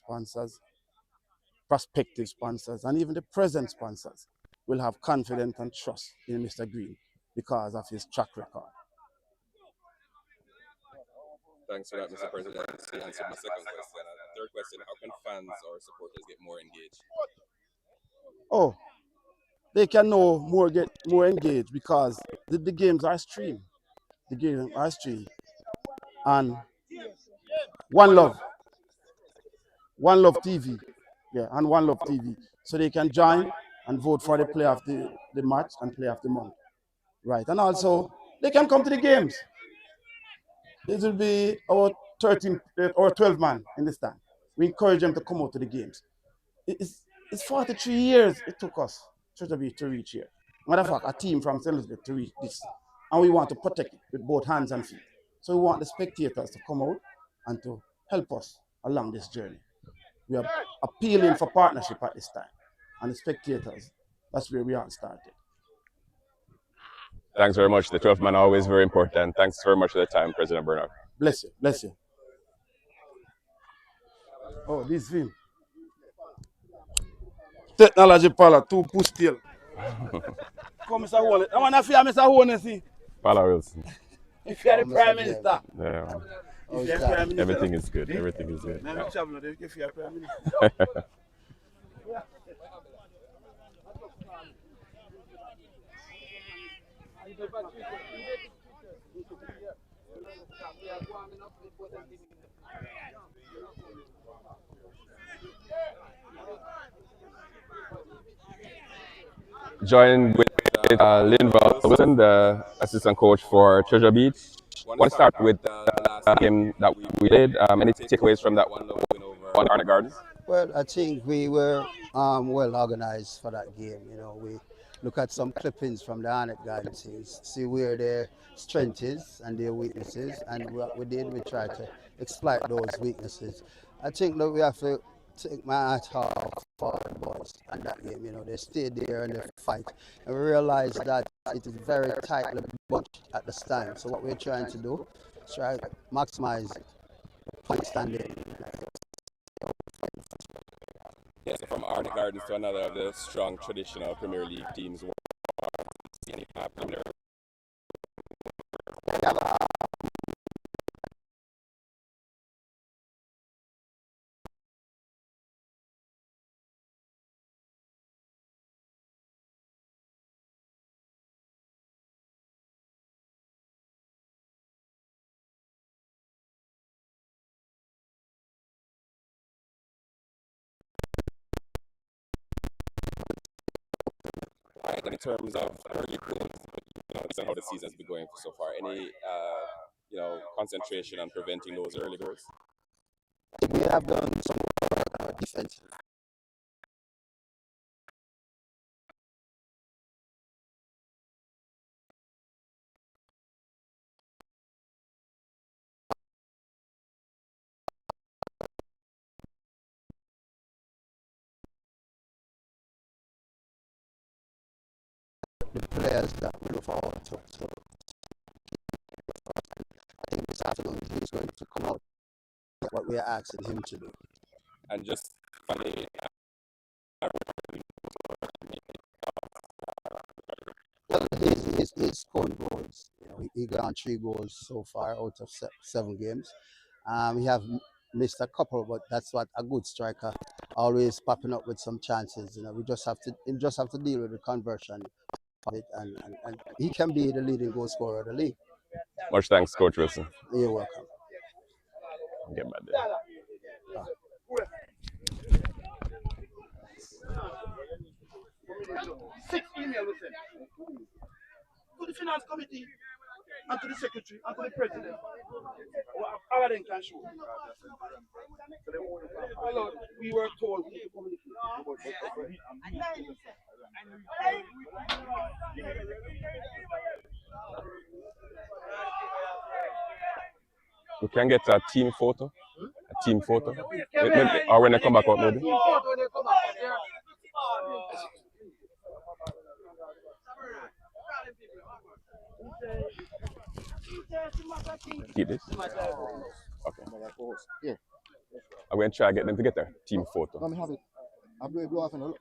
sponsors, prospective sponsors, and even the present sponsors will have confidence and trust in Mr. Green because of his track record. Thanks for that, Mr. President. You answered my second question. And third question, how can fans or supporters get more engaged? Oh, they can get more engaged because the games are streamed. The games are streamed. And One Love TV, yeah, and One Love TV. So they can join and vote for the player of the match and player of the month. Right, and also they can come to the games. It will be our 13 or 12 man in the stand. We encourage them to come out to the games. It's 43 years it took us to reach here. Matter of fact, a team from St. Elizabeth to reach this. And we want to protect it with both hands and feet. So we want the spectators to come out and to help us along this journey. We are appealing for partnership at this time. And the spectators, that's where we are started. Thanks very much. The 12th man always very important. Thanks very much for the time, President Bernard. Bless you. Bless you. Oh, this film. Technology Pala, 2 push still. Come, Mr. Hone. I want to fear Mr. Hone, see. Pala Wilson. If you're the Prime Minister. Yeah. If you're Prime Minister. Everything is good. Everything is good. Yeah. If you're Prime Minister. Joined with Linval Wilson, the assistant coach for Treasure Beach. I want to start with the game that we did. Any takeaways from that one on Arnott Gardens? Well, I think we were well organized for that game. You know, we look at some clippings from the Arnott Gardens, see where their strength is and their weaknesses, and what we did, we tried to exploit those weaknesses. I think that we have to take my hat off for the boys and that game. You know, they stayed there and they fight, and we realized that it is very tightly bunched at this time. So what we're trying to do is try to maximize point standing. Yes, from Arnott Gardens to another of the strong traditional Premier League teams. In terms of early goals, based on how the season has been going so far, any concentration on preventing those early goals? We have done some work on our defense. The players that we look forward to. I think this afternoon he's going to come out with what we are asking him to do. And just funny. Well, he's scoring goals. You know, he got 3 goals so far out of 7 games. We have missed a couple, but that's what a good striker always popping up with some chances. You know, we just have to deal with the conversion of it, and he can be the leading goal scorer of the league. Much thanks, Coach Wilson. You're welcome. Get back there. Six emails were sent to the finance committee and to the secretary and to the president. All of them can show. We were told to communicate. We can get a team photo. A team photo. Or when they come back out, maybe. Keep this. Okay. Yeah. I'm going to try to get them to get their team photo. Let me have it. I'll blow off and look.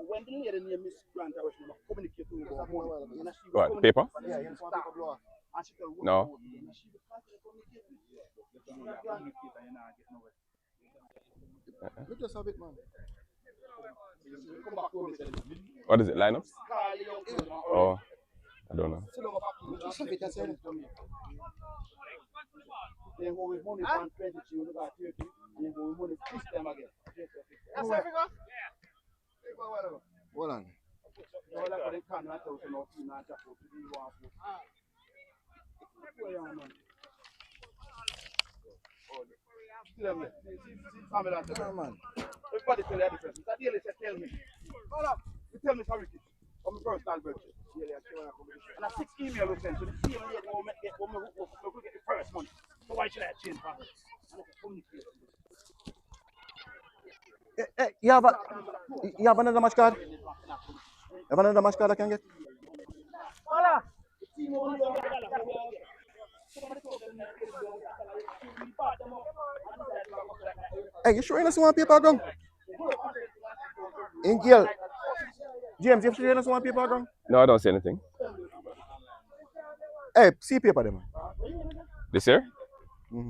When the lady named Miss Grant, I was communicate with her. What, paper? Yeah, you just want to blow off. No. You just have it, man. What is it, lineups? Oh, I don't know. Just have it, that's it. Then go with money from 22, you got 30, and then go with money this time again. That's where we go. Hold on. No, like what they can, not to no team, not to put you want to. Man. Everybody tell you the difference. That daily say tell me. Hold up. You tell me sorry. On my personal birthday. And a 6 email was sent to the same lady who get the first month. So why should I change that? Hey, you have another match card? You have another match card I can get? Hey, you sure you don't want paper gun? In Gil. James, you sure you don't want paper gun? No, I don't see anything. Hey, see paper there, man. This here? Yeah,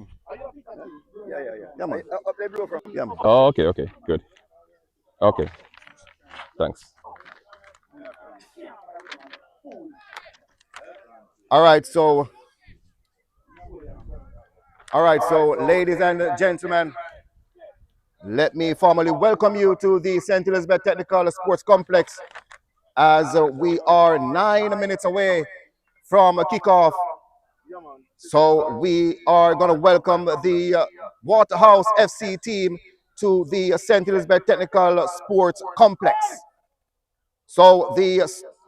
man. Yeah, man. Oh, okay, good. Okay, thanks. All right, so ladies and gentlemen, let me formally welcome you to the St. Elizabeth Technical Sports Complex as we are 9 minutes away from a kickoff. So we are going to welcome the Waterhouse FC team to the St. Elizabeth Technical Sports Complex. So the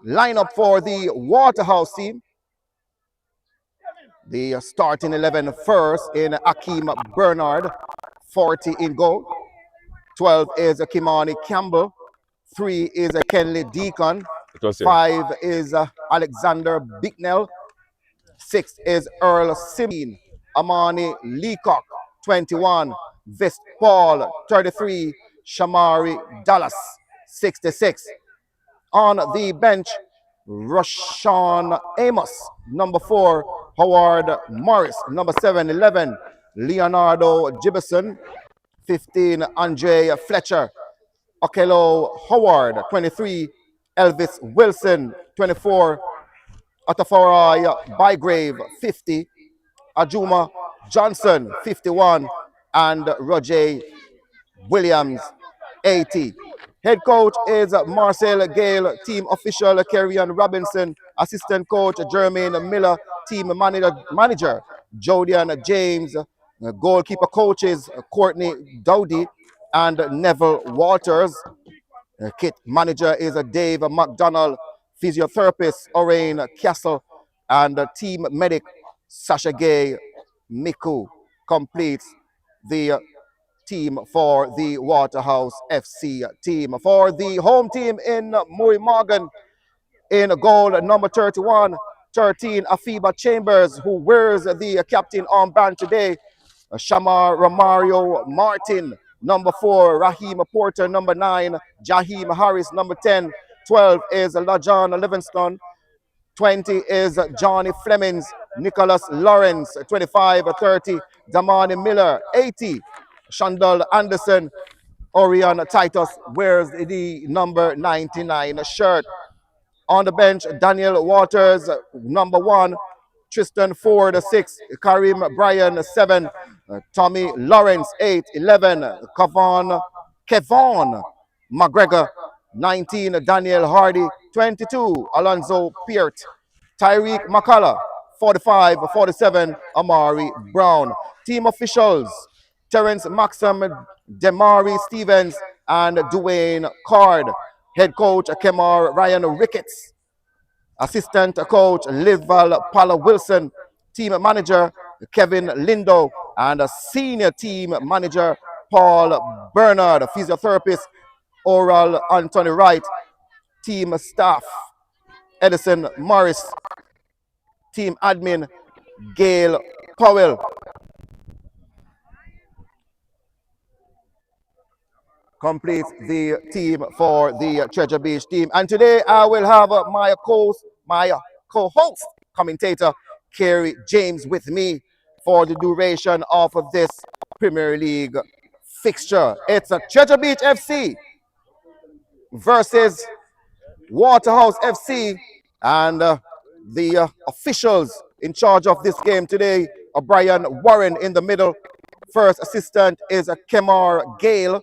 lineup for the Waterhouse team. The starting 11 first in Akeem Bernard, 40 in goal. 12 is Kimani Campbell. 3 is Kenley Deacon. 5 is Alexander Bicknell. 6 is Earl Simeon. Amani Leacock, 21. Vist Paul, 33. Shamari Dallas, 66. On the bench, Rashawn Amos, number 4. Howard Morris, number 7, 11. Leonardo Gibson, 15. Andre Fletcher. Okello Howard, 23. Elvis Wilson, 24. Atafarai Bygrave, 50. Ajuma Johnson, 51. And Roger Williams, 80. Head coach is Marcel Gale, team official Kerrion Robinson, assistant coach Jermaine Miller, team manager Jodian James, goalkeeper coaches Courtney Dowdy and Neville Walters. Kit manager is Dave McDonald, physiotherapist Orain Castle, and team medic Sasha Gay Miku completes the team for the Waterhouse FC team. For the home team in Murray Morgan, in goal number 31, 13 Afiba Chambers, who wears the captain armband today. Shamar Romario Martin, number 4, Raheem Porter, number 9, Jaheem Harris, number 10, 12 is LaJohn Livingston, 20 is Johnny Flemings, Nicholas Lawrence, 25, 30, Damani Miller, 80, Shandal Anderson, Orion Titus wears the number 99 shirt. On the bench, Daniel Waters, number 1, Tristan Ford, 6, Karim Bryan, 7, Tommy Lawrence, 8, 11, Kevon McGregor, 19, Daniel Hardy, 22, Alonzo Peart, Tyreek McCullough, 45, 47, Amari Brown. Team officials, Terrence Maxim, Demari Stevens, and Dwayne Card. Head coach, Kemar Ryan Ricketts. Assistant coach, Lival Paula Wilson. Team manager, Kevin Lindo. And a senior team manager, Paul Bernard. Physiotherapist, Oral Anthony Wright. Team staff, Edison Morris. Team admin, Gail Powell. completes the team for the Treasure Beach team. And today I will have my co-host, commentator, Kerry James, with me for the duration of this Premier League fixture. It's a Treasure Beach FC versus Waterhouse FC, and the officials in charge of this game today are Brian Warren in the middle. First assistant is Kemar Gale,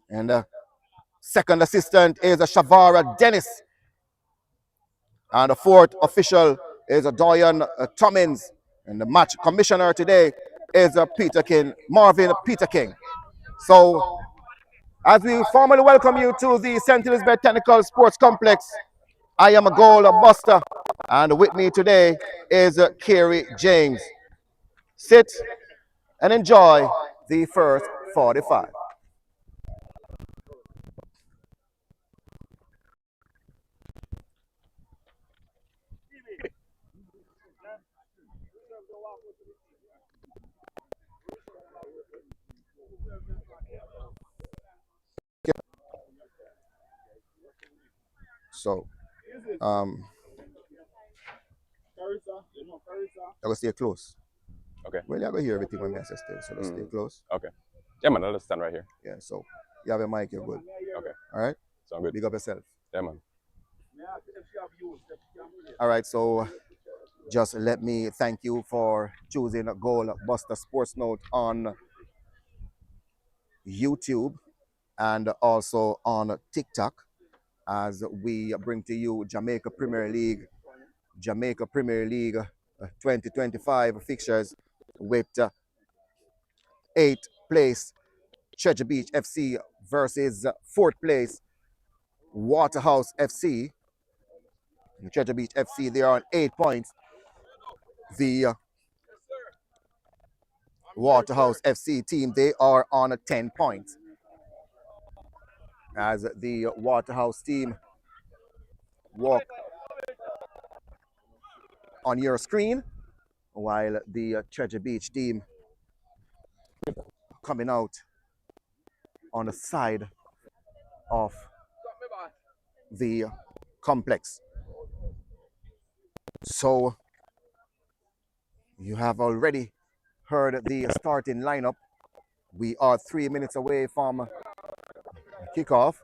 and second assistant is Shavara Dennis, and the fourth official is Doyan Tommins, and the match commissioner today is Marvin Peter King. So, as we formally welcome you to the St. Elizabeth Technical Sports Complex, I am a Goal Busta, and with me today is Kerry James. Sit and enjoy the first 45. So, I'm gonna stay close. Okay. Well, you're gonna hear everything when I say stay, so let's stay close. Okay. Yeah, man, I'll just stand right here. Yeah, so you have a mic, you're good. Okay. All right? Sound good. Big up yourself. Yeah, man. All right, so just let me thank you for choosing Goal Busta Sports Note on YouTube and also on TikTok as we bring to you Jamaica Premier League 2025 fixtures with 8th place Treasure Beach FC versus 4th place Waterhouse FC. Treasure Beach FC, they are on 8 points. The Waterhouse FC team, they are on 10 points. As the Waterhouse team walk on your screen, while the Treasure Beach team coming out on the side of the complex. So you have already heard the starting lineup. We are 3 minutes away from kickoff,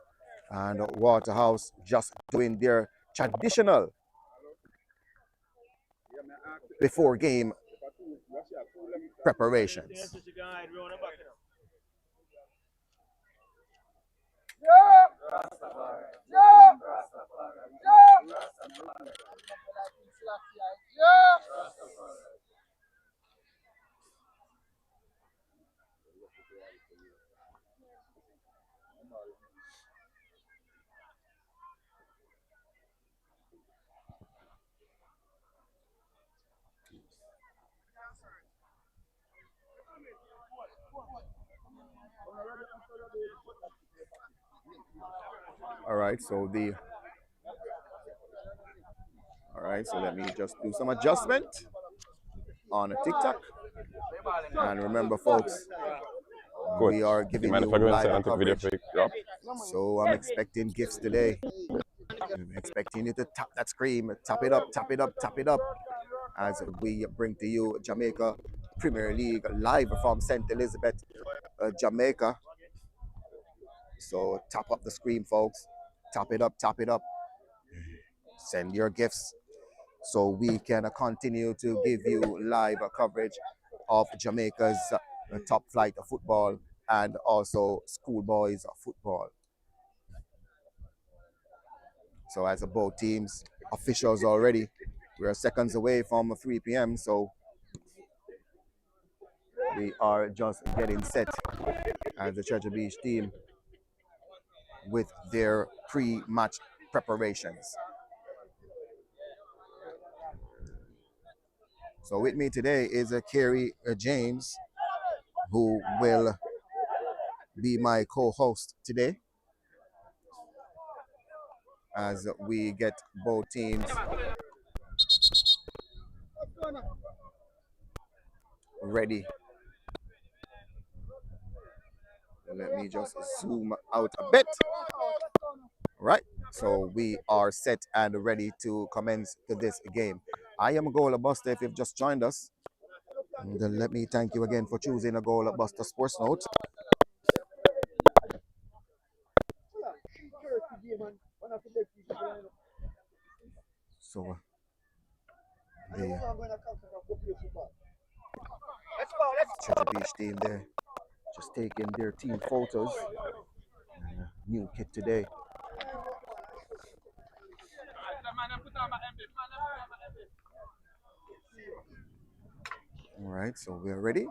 and Waterhouse just doing their traditional before game preparations. All right, so let me just do some adjustment on TikTok. And remember, folks, we are giving you live coverage. So I'm expecting gifts today. I'm expecting you to tap that screen, tap it up, tap it up, tap it up, as we bring to you Jamaica Premier League live from St. Elizabeth, Jamaica. So tap up the screen, folks. Tap it up, tap it up. Send your gifts so we can continue to give you live coverage of Jamaica's top flight of football and also schoolboys football. So as both teams, officials already, we're seconds away from 3 p.m. So we are just getting set as the Treasure Beach team with their pre-match preparations. So with me today is Kerry James, who will be my co-host today as we get both teams ready Let me just zoom out a bit. Right, so we are set and ready to commence to this game. I am Goal Busta if you've just joined us. And let me thank you again for choosing a Goal Busta Sports Note. So the Treasure Beach team there just taking their team photos. New kit today. All right, so we're ready.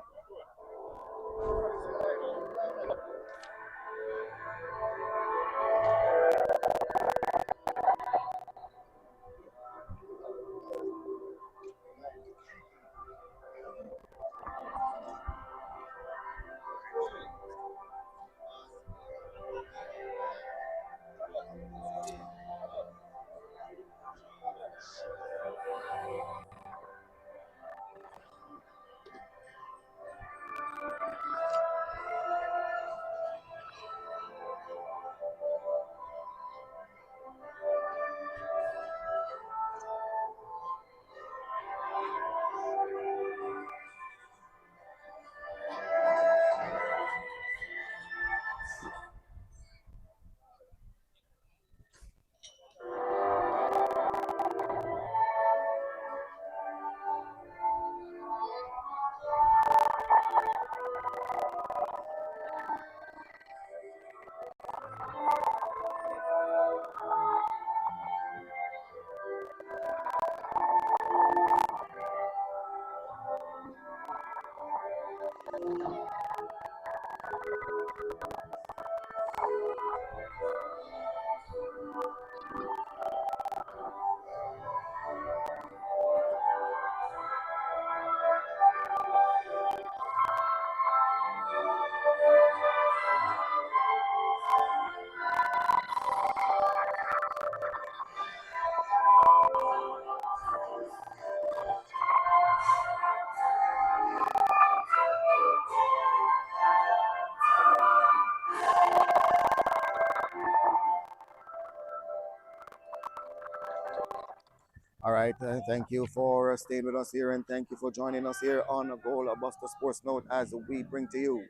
All right, thank you for staying with us here and thank you for joining us here on Goal Busta Sports Note as we bring to you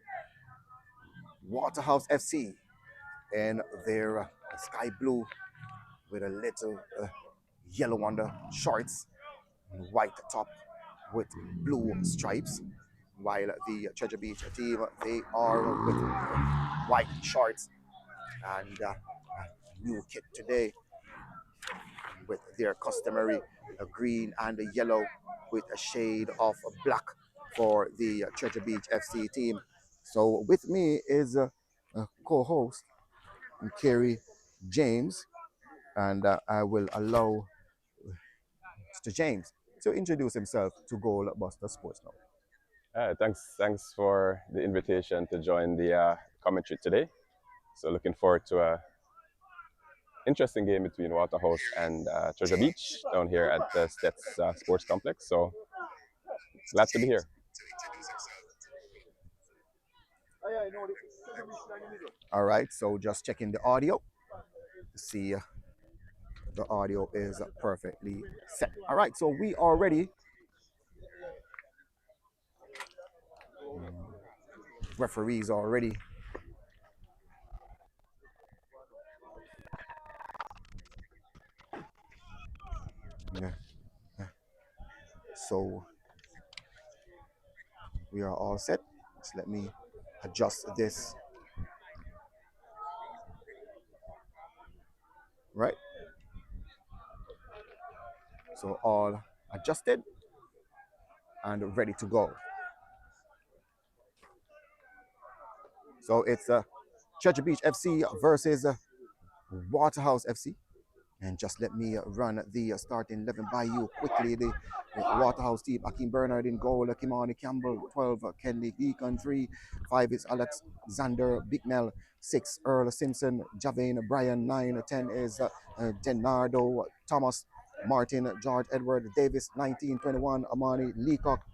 Waterhouse FC and their sky blue with a little yellow on the shorts and white top with blue stripes, while the Treasure Beach team, they are with white shorts and new kit today with their customary green and yellow with a shade of black for the Treasure Beach FC team. So with me is a co-host Kerry James, and I will allow Mr. James to introduce himself to Goal Busta Sports Note. Thanks for the invitation to join the commentary today. So looking forward to a interesting game between Waterhouse and Treasure Beach down here at the Stets Sports Complex. So glad to be here. All right, so just checking the audio to see the audio is perfectly set. All right, so we are ready. Referees are ready. Yeah. So we are all set. Just let me adjust this. Right. So all adjusted and ready to go. So it's Treasure Beach FC versus Waterhouse FC. And just let me run the starting 11 by you quickly. The Waterhouse team, Akeem Bernard in goal, Kimani Campbell, 12, Kenley Deacon, 3, 5 is Alexander Bicknell, 6, Earl Simpson, Javane Bryan, 9, 10 is Denardo Thomas, Martin, George Edward Davis, 19, 21, Amani Leacock,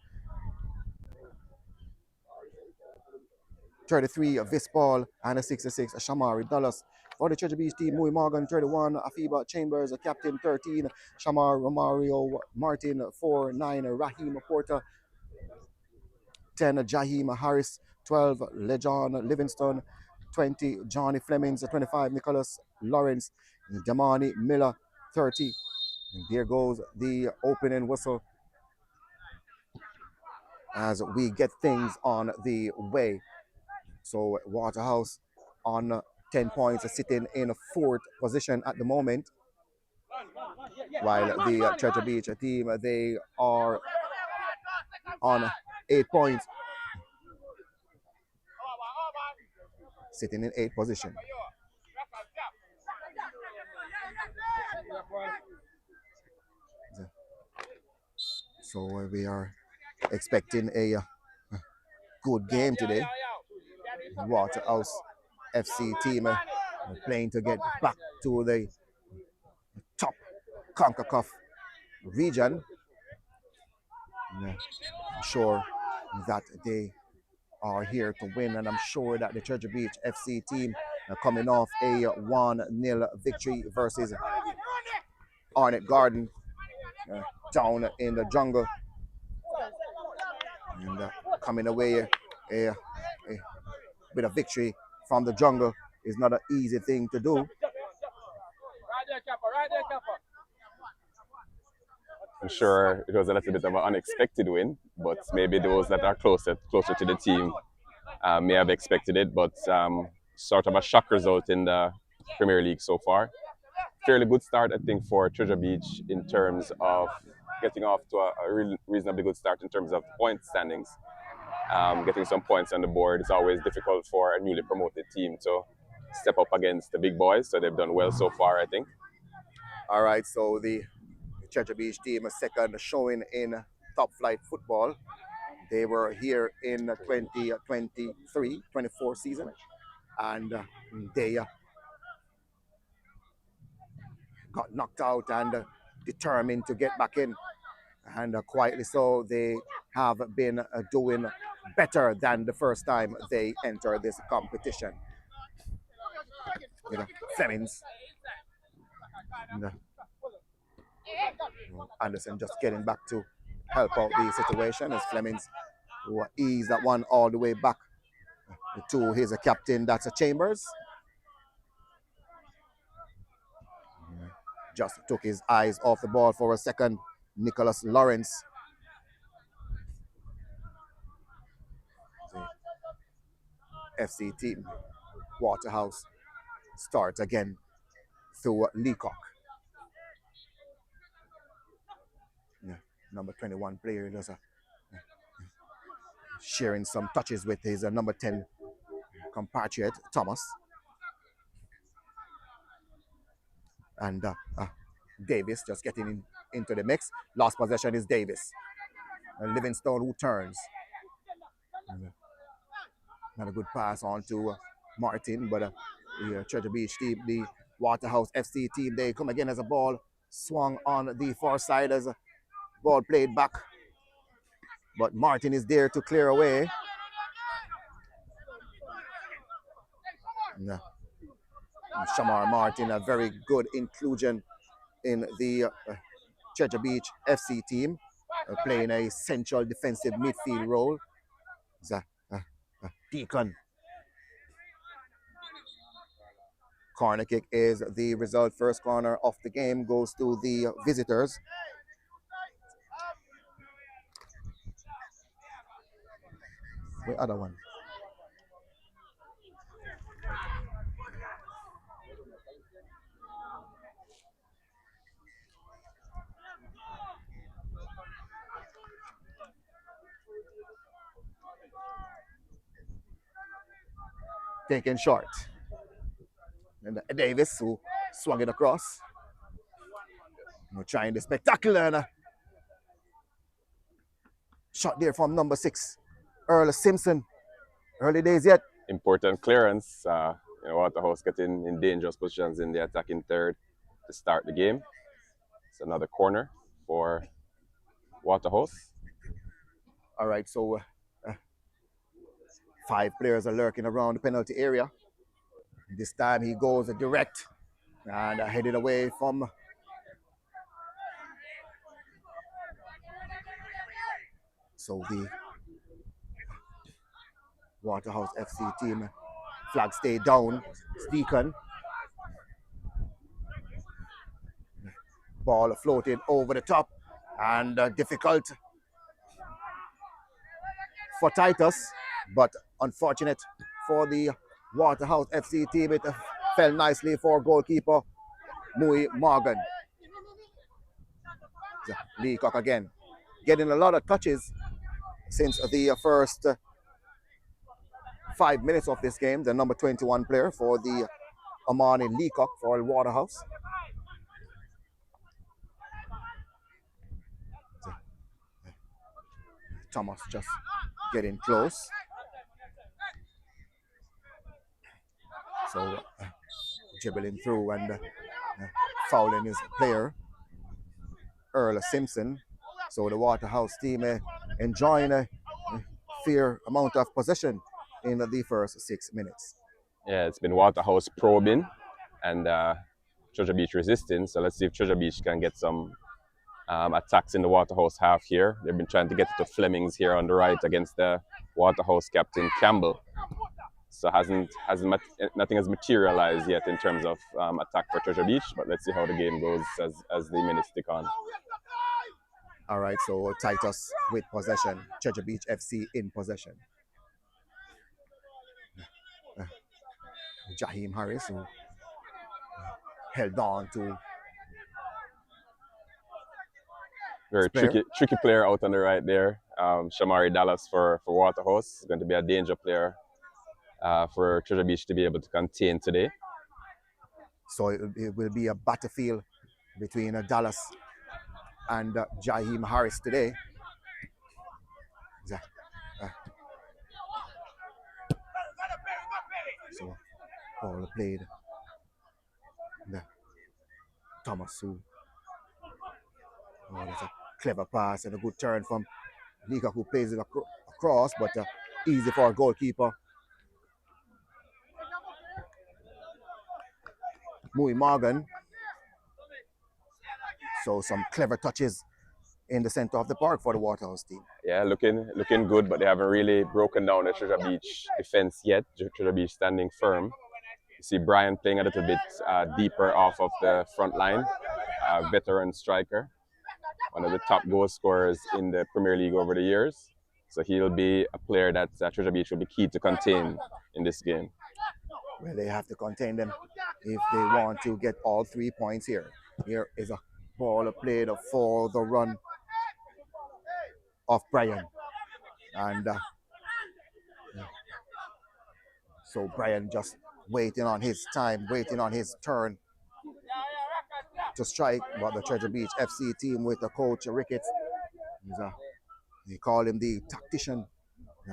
33, Vispal, and a 66, Shamari Dallas. For the Treasure Beach team, Mui Morgan, 31, Afiba Chambers, captain, 13, Shamar Romario Martin, 4, 9, Rahim Porter, 10, Jahim Harris, 12, Lejon Livingston, 20, Johnny Flemings, 25, Nicholas Lawrence, Damani Miller, 30. And there goes the opening whistle as we get things on the way. So Waterhouse on 10 points, sitting in fourth position at the moment, while the Treasure Beach team, they are on 8 points, sitting in 8th position. So we are expecting a good game today. Waterhouse FC team playing to get back to the top CONCACAF region. I'm sure that they are here to win, and I'm sure that the Treasure Beach FC team coming off a 1-0 victory versus Arnett Garden down in the jungle, and coming away a bit of victory from the jungle is not an easy thing to do. I'm sure it was a little bit of an unexpected win, but maybe those that are closer to the team may have expected it, but sort of a shock result in the Premier League so far. Fairly good start, I think, for Treasure Beach in terms of getting off to a reasonably good start in terms of point standings. Getting some points on the board is always difficult for a newly promoted team to step up against the big boys, so they've done well so far, I think. All right, so the Treasure Beach team, a second showing in top flight football. They were here in 2023-24 season, and they got knocked out and determined to get back in. And quietly so, they have been doing better than the first time they entered this competition. Flemings. And, Anderson just getting back to help out the situation as Flemings who ease that one all the way back to his captain, that's a Chambers. Just took his eyes off the ball for a second, Nicholas Lawrence. The FC team, Waterhouse, starts again through Leacock. Number 21 player does sharing some touches with his number 10 compatriot, Thomas. And Davis just getting into the mix. Last possession is Davis. And Livingstone who turns. Not a good pass on to Martin, but the Treasure Beach team, the Waterhouse FC team, they come again as a ball swung on the far side as a ball played back. But Martin is there to clear away. Shamar Martin, a very good inclusion in the Treasure Beach FC team, playing a central defensive midfield role. Deacon. Corner kick is the result. First corner of the game goes to the visitors. The other one. Taken short. And Davis who swung it across. We're trying the spectacular shot there from number 6, Earl Simpson. Early days yet. Important clearance. Waterhouse getting in dangerous positions in the attacking third to start the game. It's another corner for Waterhouse. All right, so 5 players are lurking around the penalty area. This time he goes direct and headed away from so the Waterhouse FC team flag stay down. Deacon. Ball floated over the top and difficult for Titus, but unfortunate for the Waterhouse FC team. It fell nicely for goalkeeper Mui Morgan. Leacock again, getting a lot of touches since the first 5 minutes of this game. The number 21 player for the Amani Leacock for Waterhouse. Thomas just getting close. So dribbling through and fouling his player, Earl Simpson. So the Waterhouse team enjoying a fair amount of possession in the first 6 minutes. Yeah, it's been Waterhouse probing and Treasure Beach resisting. So let's see if Treasure Beach can get some attacks in the Waterhouse half here. They've been trying to get to Flemings here on the right against the Waterhouse captain Campbell. So nothing has materialized yet in terms of attack for Treasure Beach, but let's see how the game goes as the minutes tick on. All right, so Titus with possession, Treasure Beach FC in possession. Jaheim Harris, who held on to very tricky player out on the right there. Shamari Dallas for Waterhouse is going to be a danger player for Treasure Beach to be able to contain today. So it will be a battlefield between Dallas and Jaheim Harris today. So ball played. Thomas, who that's a clever pass and a good turn from Leacock, who plays it across, but easy for a goalkeeper. Mui Morgan. So some clever touches in the center of the park for the Waterhouse team. Yeah, looking good, but they haven't really broken down the Treasure Beach defense yet. Treasure Beach standing firm. You see Brian playing a little bit deeper off of the front line, veteran striker, one of the top goal scorers in the Premier League over the years. So he'll be a player that Treasure Beach will be key to contain in this game. Well, they have to contain them if they want to get all 3 points here. Here is a ball played for the run of Brian. And so Brian just waiting on his time, waiting on his turn to strike. But the Treasure Beach FC team with the coach Ricketts, they call him the tactician.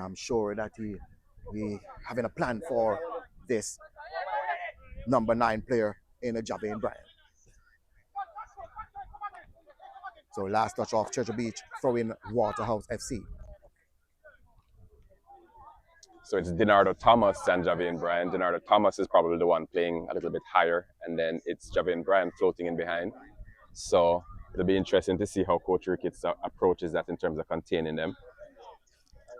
I'm sure that he having a plan for this number 9 player in Javian Bryan. So last touch off Treasure Beach, throwing Waterhouse FC. So it's Dinardo Thomas and Javian Bryan. Dinardo Thomas is probably the one playing a little bit higher, and then it's Javian Bryan floating in behind. So it'll be interesting to see how Coach Ricketts approaches that in terms of containing them.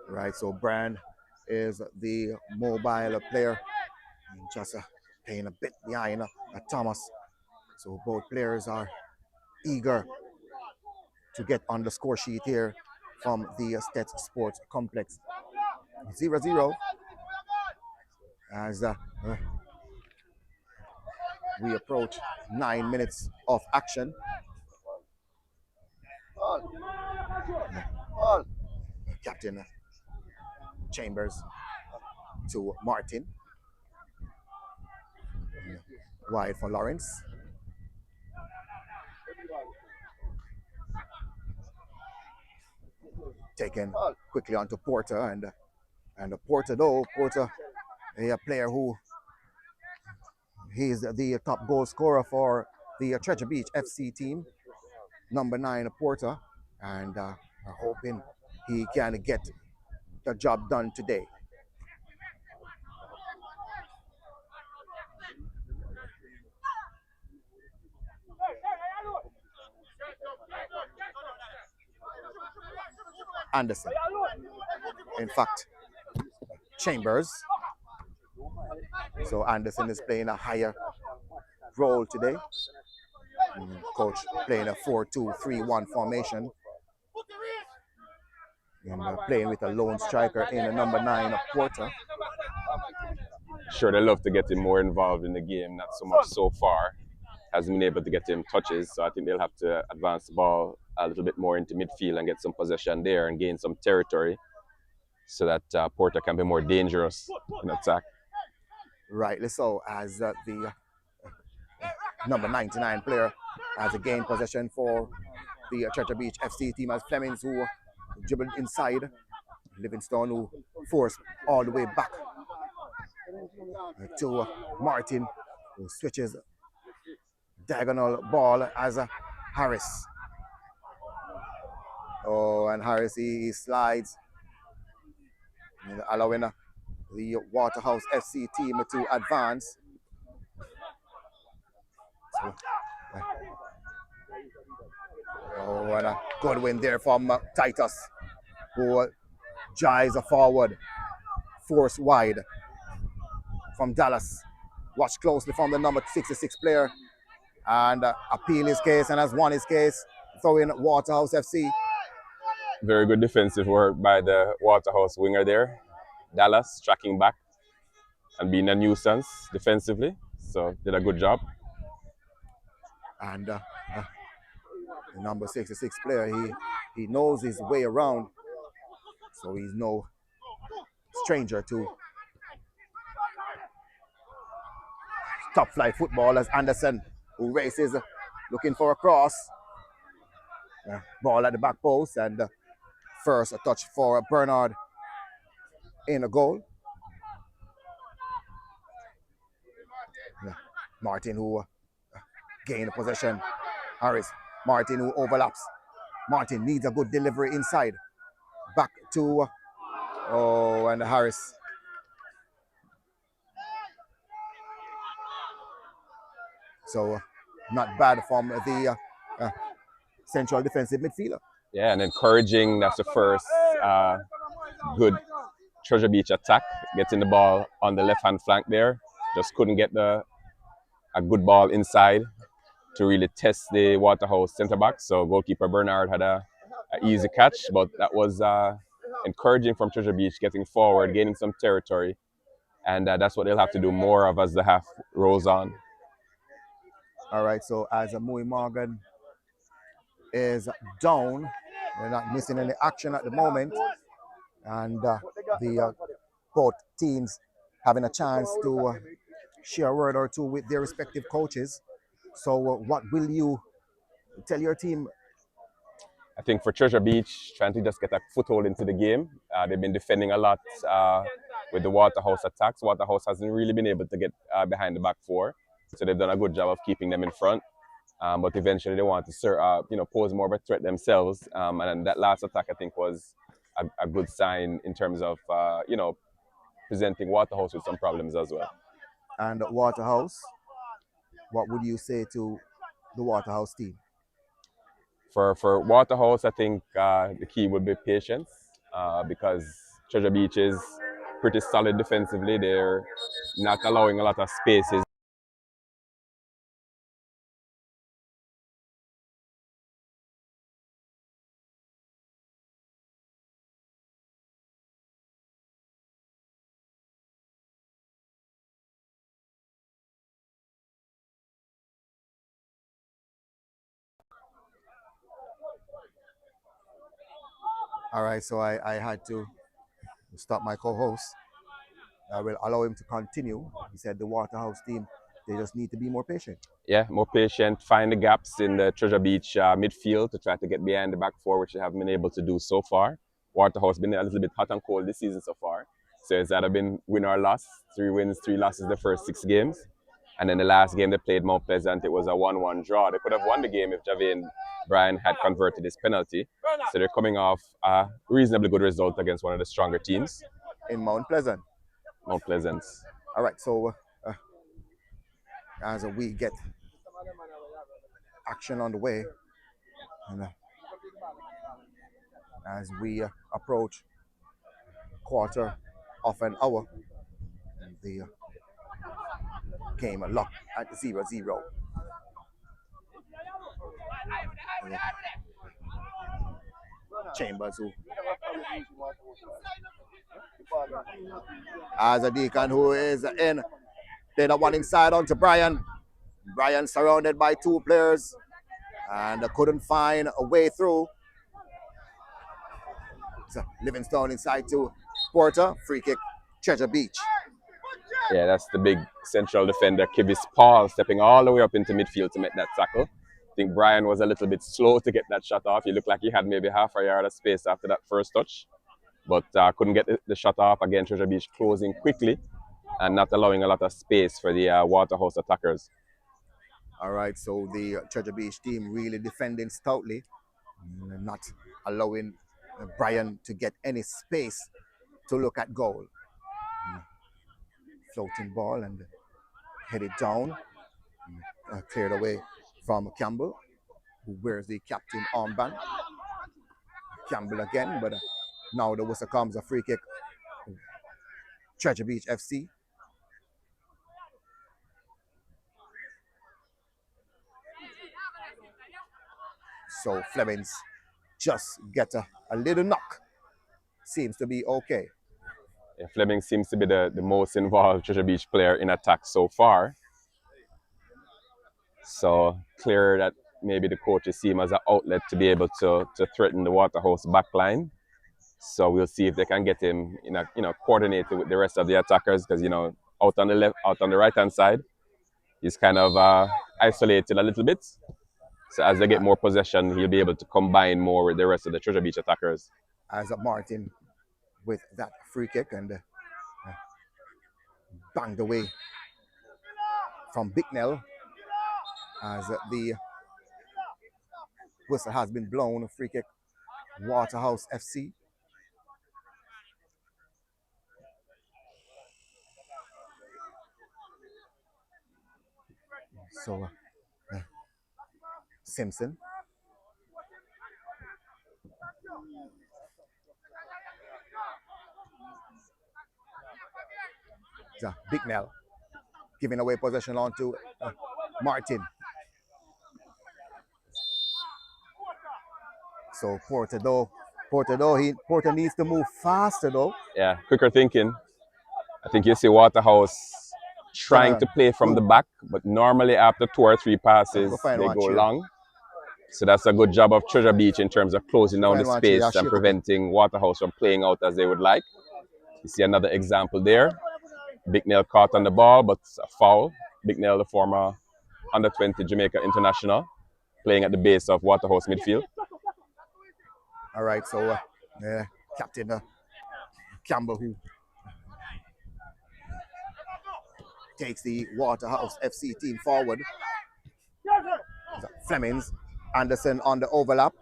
Right, so Bryan is the mobile player, just playing a bit behind Thomas. So both players are eager to get on the score sheet here from the Stets Sports Complex. 0-0 as we approach 9 minutes of action. Captain Chambers to Martin. Wide for Lawrence. Taken quickly onto Porter, and Porter, a player who he's the top goal scorer for the Treasure Beach FC team, number 9 Porter, and are hoping he can get the job done today. Anderson. In fact, Chambers. So Anderson is playing a higher role today. Coach playing a 4-2-3-1 formation. And playing with a lone striker in the number 9 Porter. Sure, they love to get him more involved in the game, not so much so far. Hasn't been able to get him touches, so I think they'll have to advance the ball a little bit more into midfield and get some possession there and gain some territory so that Porter can be more dangerous in attack. Rightly so, as the number 99 player has a gained possession for the Treasure Beach FC team, as Flemings who dribbled inside, Livingstone who forced all the way back to Martin, who switches diagonal ball as Harris. Oh, and Harris, he slides, allowing the Waterhouse FC team to advance. So, oh, and a good win there from Titus, who jives forward, force wide from Dallas. Watch closely from the number 66 player, and appeal his case and has won his case, throwing Waterhouse FC. Very good defensive work by the Waterhouse winger there. Dallas tracking back and being a nuisance defensively, so did a good job. And the number 66 player, he knows his way around, so he's no stranger to top flight football, as Anderson, who races, looking for a cross. Ball at the back post, and first a touch for Bernard in a goal. Martin who gained possession. Harris, Martin who overlaps. Martin needs a good delivery inside. Back to, oh, and Harris. So not bad from the central defensive midfielder. Yeah, and encouraging. That's the first good Treasure Beach attack, getting the ball on the left-hand flank there. Just couldn't get a good ball inside to really test the Waterhouse centre-back. So goalkeeper Bernard had an easy catch, but that was encouraging from Treasure Beach, getting forward, gaining some territory. And that's what they'll have to do more of as the half rolls on. All right, so as Mui Morgan is down, they're not missing any action at the moment, and the both teams having a chance to share a word or two with their respective coaches. So what will you tell your team? I think for Treasure Beach, trying to just get a foothold into the game. They've been defending a lot with the Waterhouse attacks. Waterhouse hasn't really been able to get behind the back four, so they've done a good job of keeping them in front. But eventually they want to pose more of a threat themselves. And that last attack, I think, was a good sign in terms of, presenting Waterhouse with some problems as well. And Waterhouse, what would you say to the Waterhouse team? For Waterhouse, I think the key would be patience because Treasure Beach is pretty solid defensively. They're not allowing a lot of spaces. All right, so I had to stop my co-host. I will allow him to continue. He said the Waterhouse team, they just need to be more patient. Yeah, more patient, find the gaps in the Treasure Beach midfield to try to get behind the back four, which they haven't been able to do so far. Waterhouse been a little bit hot and cold this season so far. So it's either been win or loss, 3 wins, 3 losses the first 6 games. And then the last game they played Mount Pleasant, it was a 1-1 draw. They could have won the game if Javian Bryan had converted his penalty. So they're coming off a reasonably good result against one of the stronger teams. In Mount Pleasant. Mount Pleasant. All right, so as we get action on the way, and as we approach quarter of an hour. The game locked at 0-0. Chambers who as a Deacon who is in. They that one inside onto Brian. Brian surrounded by two players and couldn't find a way through. So Livingstone inside to Porter. Free kick, Treasure Beach. Yeah, that's the big central defender, Kivis Paul, stepping all the way up into midfield to make that tackle. I think Brian was a little bit slow to get that shot off. He looked like he had maybe half a yard of space after that first touch, but couldn't get the shot off. Again, Treasure Beach closing quickly and not allowing a lot of space for the Waterhouse attackers. All right, so the Treasure Beach team really defending stoutly, not allowing Brian to get any space to look at goal. Floating ball and headed down, cleared away from Campbell, who wears the captain armband. Campbell again, but now the whistle comes, a free kick. Treasure Beach FC. So Flemings just get a little knock. Seems to be okay. Yeah, Fleming seems to be the most involved Treasure Beach player in attack so far. So clear that maybe the coaches see him as an outlet to be able to threaten the Waterhouse backline. So we'll see if they can get him coordinated with the rest of the attackers, because out on the right hand side, he's kind of isolated a little bit. So as they get more possession, he'll be able to combine more with the rest of the Treasure Beach attackers. As Martin with that free kick and banged away from Bicknell as the whistle has been blown. Free kick, Waterhouse FC. So Simpson. Bicknell giving away possession on to Martin. So Porter needs to move faster though. Yeah, quicker thinking. I think you see Waterhouse trying to play from the back, but normally after 2 or 3 passes, they go long. So that's a good job of Treasure Beach in terms of closing down the space and preventing Waterhouse from playing out as they would like. You see another example there. Bicknell caught on the ball, but a foul. Bicknell, the former under-20 Jamaica international, playing at the base of Waterhouse midfield. All right, so Captain Campbell, who takes the Waterhouse FC team forward. Flemings, Anderson on the overlap.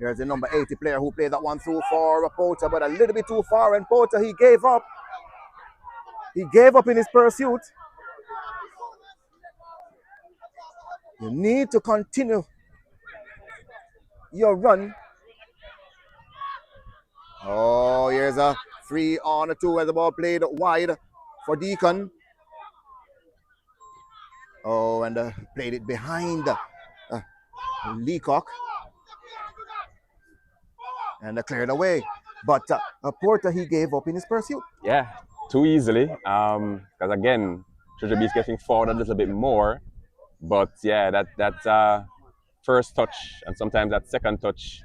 There's the number 80 player who played that one through for Porter, but a little bit too far, and Porter, he gave up. He gave up in his pursuit. You need to continue your run. Oh, here's a 3-on-2 as the ball played wide for Deacon. Oh, and played it behind Leacock. And cleared away. But Porter, he gave up in his pursuit. Yeah, too easily. Because again, Treasure Beach getting forward a little bit more. But yeah, that first touch and sometimes that second touch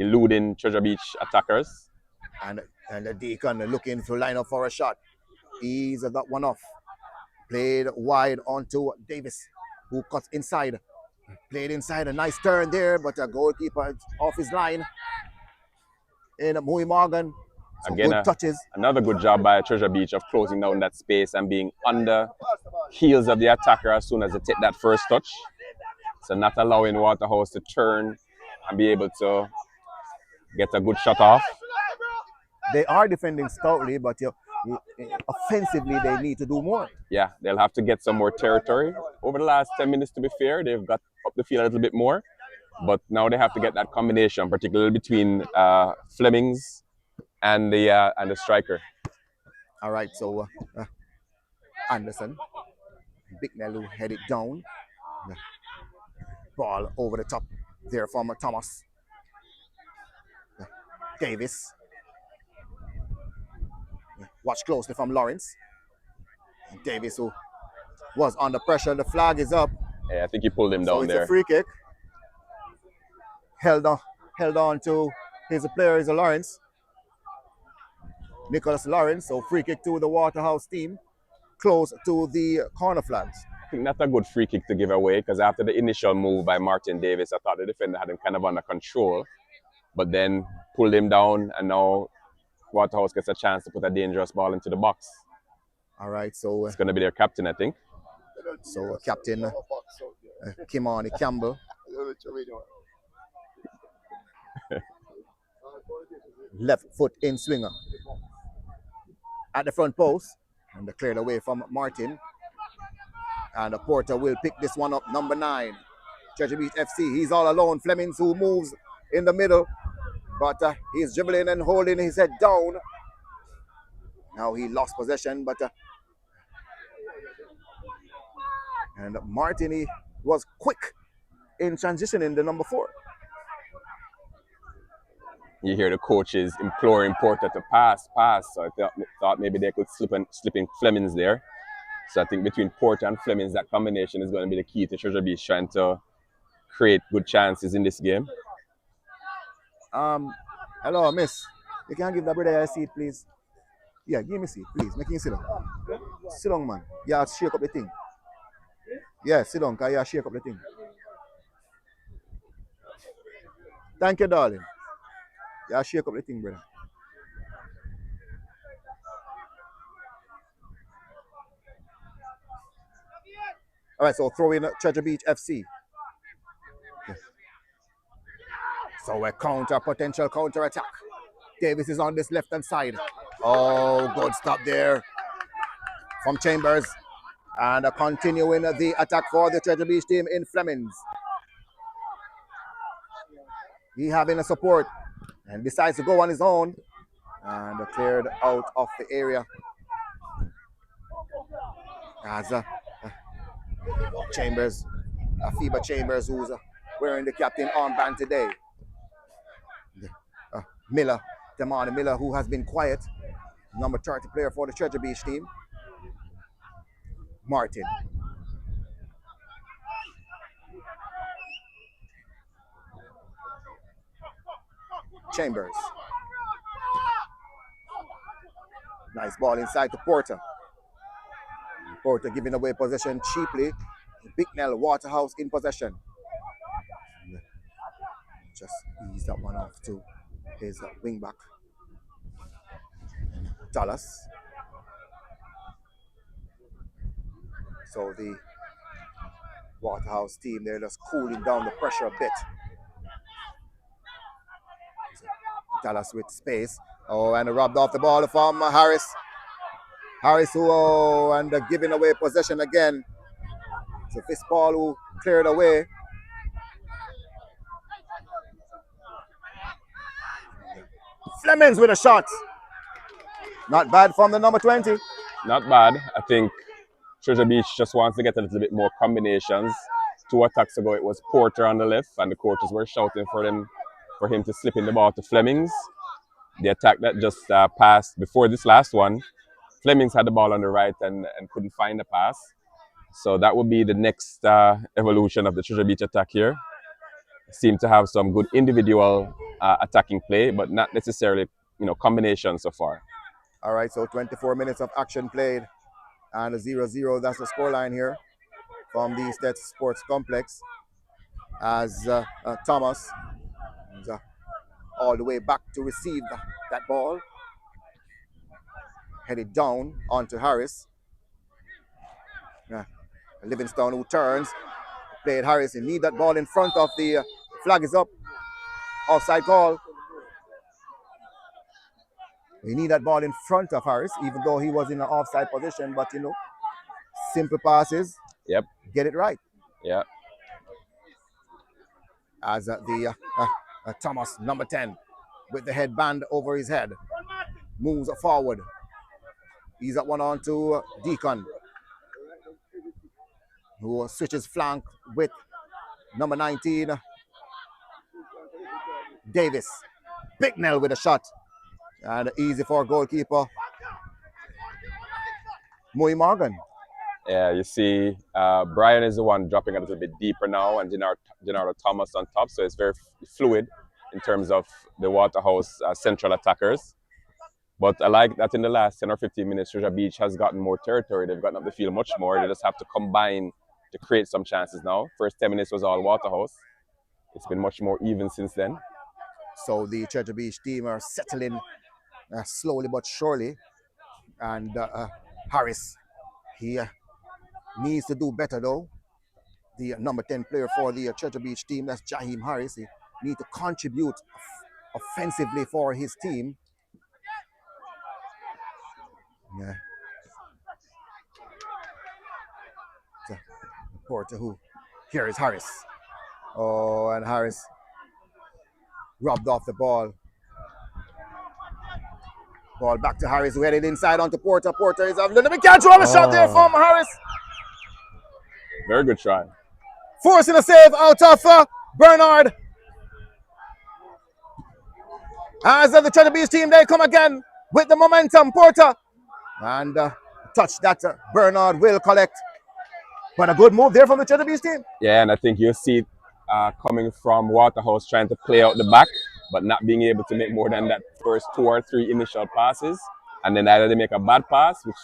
eluding Treasure Beach attackers. And the Deacon looking to line up for a shot. Ease that one off. Played wide onto Davis, who cuts inside. Played inside, a nice turn there, but a goalkeeper off his line. In Mui Morgan. Again, good touches. Another good job by Treasure Beach of closing down that space and being under heels of the attacker as soon as they take that first touch. So not allowing Waterhouse to turn and be able to get a good shot off. They are defending stoutly, but offensively they need to do more. Yeah, they'll have to get some more territory. Over the last 10 minutes, to be fair, they've got up the field a little bit more. But now they have to get that combination, particularly between Flemings and the striker. All right, so Anderson, Bicknell who headed down. Ball over the top there from Thomas. Davis. Watch closely from Lawrence. Davis who was under pressure. The flag is up. Yeah, I think he pulled him down it's there. A free kick. Held on to his player is Lawrence. Nicholas Lawrence. So free kick to the Waterhouse team. Close to the corner flags. I think that's a good free kick to give away because after the initial move by Martin Davis, I thought the defender had him kind of under control, but then pulled him down, and now Waterhouse gets a chance to put a dangerous ball into the box. All right, so it's going to be their captain, I think. So Captain Kimani Campbell. Left foot in swinger. At the front post. And they're cleared away from Martin. And the Porter will pick this one up. Number 9. Treasure Beach FC. He's all alone. Flemings who moves in the middle. But he's dribbling and holding his head down. Now he lost possession. But and Martin, he was quick in transitioning the number 4. You hear the coaches imploring Porter to pass. So I thought maybe they could slip in Flemings there. So I think between Porter and Flemings, that combination is going to be the key to Treasure Beach trying to create good chances in this game. Hello, miss. You can give the brother a seat, please. Yeah, give me a seat, please. Make him sit down. Sit down, man. Yeah, shake up the thing. Yeah, sit down, because you shake up the thing. Thank you, darling. Yeah, shake up the thing, brother. All right, so throw in Treasure Beach FC. So a potential counter attack. Davis is on this left-hand side. Oh, good stop there from Chambers. And continuing the attack for the Treasure Beach team in Flemings. He having a support and decides to go on his own. And cleared out of the area. As Chambers, FIBA Chambers, who's wearing the captain armband today. Miller, Damani Miller, who has been quiet. Number 30 player for the Treasure Beach team. Martin. Chambers. Nice ball inside to Porter. Porter giving away possession cheaply. Bicknell, Waterhouse in possession. Just ease that one off to his wing back. Dallas. So the Waterhouse team, they're just cooling down the pressure a bit. Dallas with space. Oh, and robbed off the ball from Harris. Harris, and giving away possession again. So Fitzpaul who cleared away. Flemings with a shot. Not bad from the number 20. Not bad. I think Treasure Beach just wants to get a little bit more combinations. 2 attacks ago, it was Porter on the left, and the coaches were shouting for him to slip in the ball to Flemings. The attack that just passed before this last one, Flemings had the ball on the right and couldn't find the pass. So that would be the next evolution of the Treasure Beach attack here. Seem to have some good individual attacking play, but not necessarily, combinations so far. All right, so 24 minutes of action played and a 0-0. That's the scoreline here from the State Sports Complex as Thomas all the way back to receive that ball. Headed down onto Harris. Livingstone who turns. Played Harris. You need that ball in front of the flag is up. Offside call. We need that ball in front of Harris, even though he was in an offside position. But, simple passes. Yep. Get it right. Yeah. as Thomas, number 10, with the headband over his head, moves forward. He's at one on to Deacon, who switches flank with number 19, Davis. Bicknell with a shot. And easy for goalkeeper, Moy Morgan. Yeah, you see, Brian is the one dropping a little bit deeper now, and Gennaro Thomas on top, so it's very fluid in terms of the Waterhouse central attackers. But I like that in the last 10 or 15 minutes, Treasure Beach has gotten more territory. They've gotten up the field much more. They just have to combine to create some chances now. First 10 minutes was all Waterhouse. It's been much more even since then. So the Treasure Beach team are settling slowly but surely. And Harris, he needs to do better though. The number 10 player for the Treasure Beach team, that's Jaheim Harris. He needs to contribute offensively for his team. Yeah. Porter who? Here is Harris. Oh, and Harris robbed off the ball. Ball back to Harris, who headed inside onto Porter. Porter is having a catch on a shot there from Harris. Very good try. Forcing a save out of Bernard. As the Treasure Beach team, they come again with the momentum. Porter. And touch that Bernard will collect. But a good move there from the Treasure Beach team. Yeah, and I think you'll see it coming from Waterhouse trying to play out the back, but not being able to make more than that first 2 or 3 initial passes. And then either they make a bad pass, which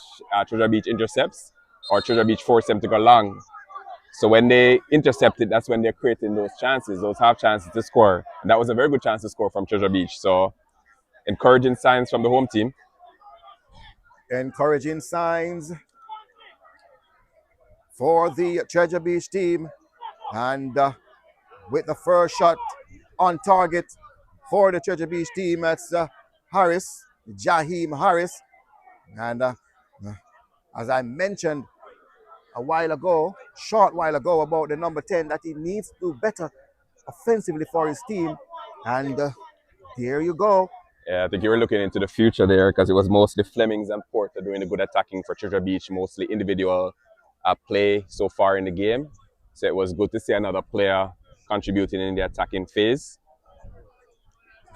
Treasure Beach intercepts, or Treasure Beach force them to go long. So when they intercept it, that's when they're creating those chances, those half chances to score. And that was a very good chance to score from Treasure Beach. So encouraging signs from the home team. Encouraging signs for the Treasure Beach team. And with the first shot on target for the Treasure Beach team, that's Harris, Jaheim Harris. And as I mentioned short while ago, about the number 10, that he needs to do better offensively for his team. And there you go. Yeah, I think you were looking into the future there, because it was mostly Flemings and Porter doing the good attacking for Treasure Beach, mostly individual play so far in the game. So it was good to see another player contributing in the attacking phase.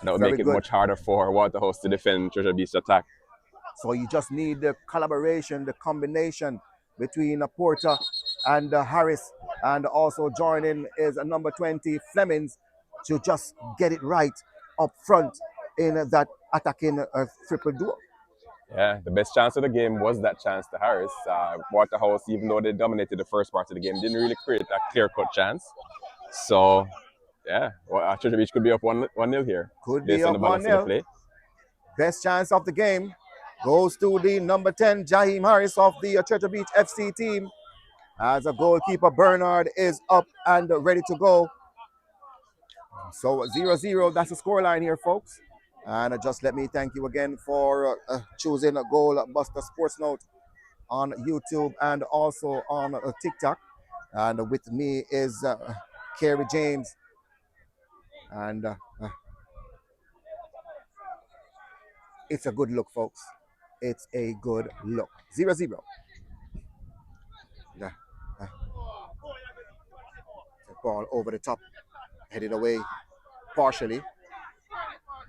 That would make it much harder for Waterhouse to defend Treasure Beach's attack. So you just need the collaboration, the combination between Porter and Harris, and also joining is a number 20, Flemings, to just get it right up front in that attacking triple duo. Yeah, the best chance of the game was that chance to Harris. Waterhouse, even though they dominated the first part of the game, didn't really create a clear-cut chance. So, yeah, Treasure Beach could be up 1-0 here. Could be up 1-0. Best chance of the game goes to the number 10, Jaheim Harris of the Treasure Beach FC team. As a goalkeeper, Bernard is up and ready to go. So 0-0, that's the scoreline here, folks. And just let me thank you again for choosing Goal Busta Sports Note on YouTube and also on TikTok. And with me is Kerry James. And it's a good look, folks. It's a good look. 0-0. The ball over the top, headed away partially.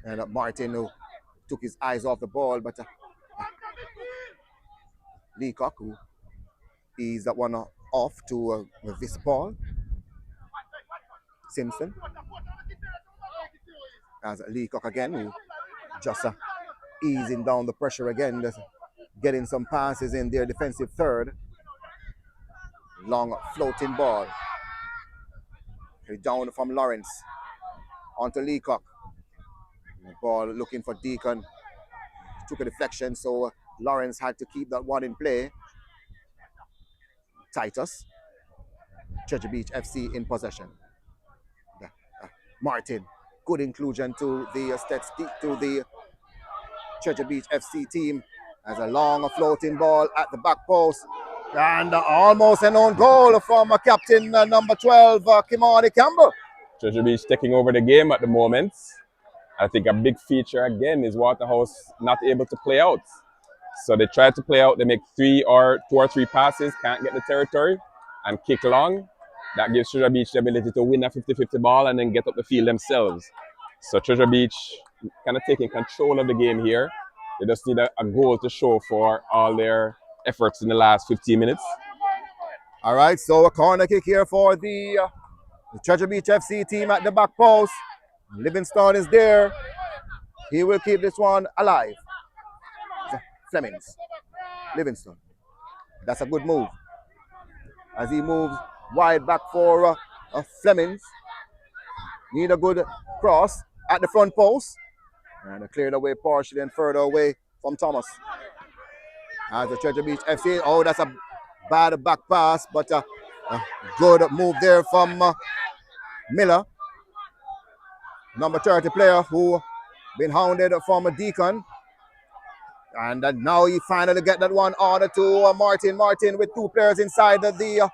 And Martin, who took his eyes off the ball, but Leacock, who is that one off to this ball. Simpson. As Leacock again, who just easing down the pressure again, just getting some passes in their defensive third. Long floating ball. Down from Lawrence onto Leacock. The ball looking for Deacon. Took a deflection, so Lawrence had to keep that one in play. Titus. Treasure Beach FC in possession. Martin. Good inclusion to the Treasure Beach FC team. As a long floating ball at the back post. And almost an own goal from captain number 12, Kimani Campbell. Treasure Beach taking over the game at the moment. I think a big feature again is Waterhouse not able to play out. So they try to play out, they make two or three passes, can't get the territory, and kick long. That gives Treasure Beach the ability to win a 50-50 ball and then get up the field themselves. So Treasure Beach kind of taking control of the game here. They just need a goal to show for all their efforts in the last 15 minutes. All right, so a corner kick here for the Treasure Beach FC team at the back post. Livingstone is there. He will keep this one alive. Flemings. Livingstone. That's a good move. As he moves wide back for Flemings. Need a good cross at the front post. And cleared away partially and further away from Thomas. As the Treasure Beach FC. Oh, that's a bad back pass, but a good move there from Miller. Number 30 player who been hounded from a Deacon. And now he finally get that one order to Martin. Martin with two players inside the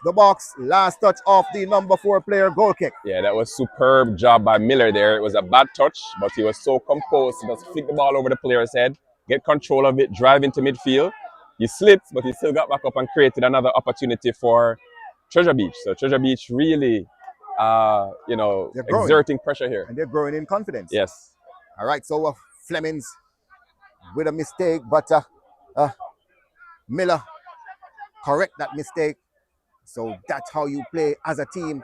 box. Last touch of the number 4 player goal kick. Yeah, that was superb job by Miller there. It was a bad touch, but he was so composed to just flick the ball over the player's head, get control of it, drive into midfield. He slipped, but he still got back up and created another opportunity for Treasure Beach. So Treasure Beach really, exerting pressure here. And they're growing in confidence. Yes. All right, so Flemings with a mistake, but Miller correct that mistake. So that's how you play as a team.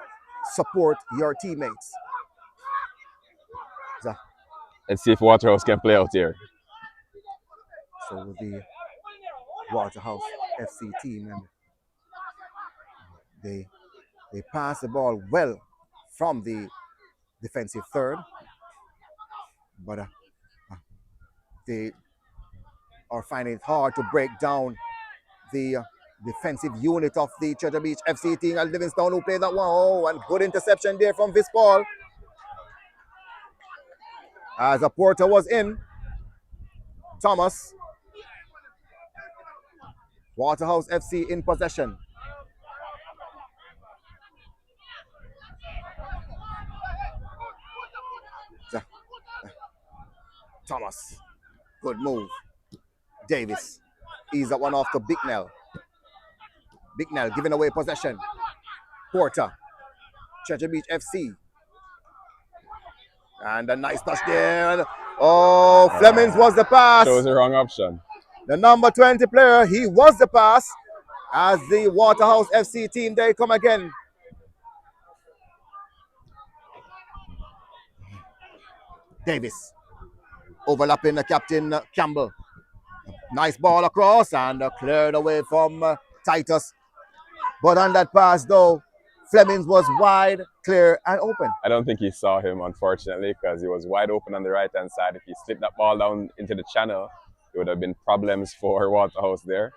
Support your teammates. So, let's see if Waterhouse can play out here. So the Waterhouse FC team, and they pass the ball well from the defensive third, but they are finding it hard to break down the defensive unit of the Treasure Beach FC team. And Livingstone who played that one. Oh, and good interception there from Vispal. As a Porter was in. Thomas. Waterhouse FC in possession. Thomas. Good move. Davis. Ease that one off to Bicknell. Bicknell giving away possession. Porter. Treasure Beach FC. And a nice touch there. Oh, Flemings was the pass. That was the wrong option. The number 20 player, he was the pass. As the Waterhouse FC team, they come again. Davis. Overlapping the captain Campbell. Nice ball across and cleared away from Titus. But on that pass though, Flemings was wide, clear and open. I don't think he saw him, unfortunately, because he was wide open on the right-hand side. If he slipped that ball down into the channel, it would have been problems for Waterhouse there.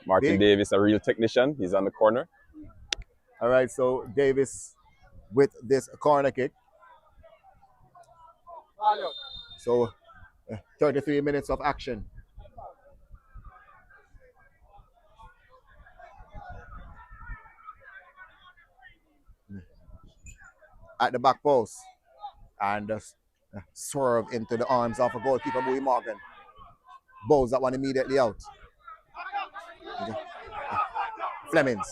Martin Davis, a real technician. He's on the corner. All right, so Davis with this corner kick. So 33 minutes of action. At the back post. And swerve into the arms of a goalkeeper, Bowie Morgan. Bowls that one immediately out. Flemings.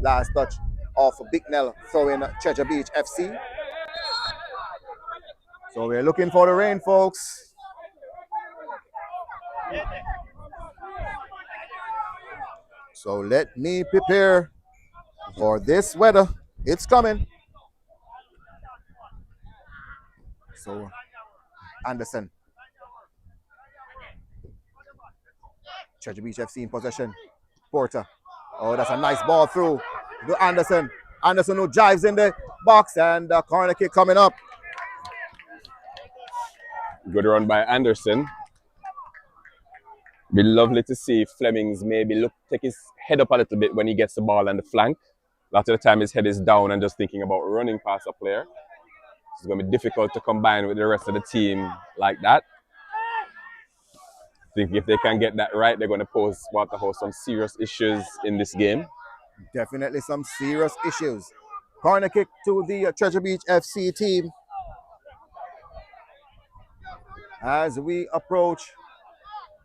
Last touch of Bicknell throwing Treasure Beach FC. So we're looking for the rain, folks. So let me prepare for this weather. It's coming. So Anderson. Treasure Beach FC in possession. Porter. Oh, that's a nice ball through to Anderson. Anderson who jives in the box and the corner kick coming up. Good run by Anderson. Be lovely to see Flemings maybe take his head up a little bit when he gets the ball on the flank. A lot of the time his head is down and just thinking about running past a player. It's going to be difficult to combine with the rest of the team like that. I think if they can get that right, they're going to pose Waterhouse some serious issues in this game. Definitely some serious issues. Corner kick to the Treasure Beach FC team as we approach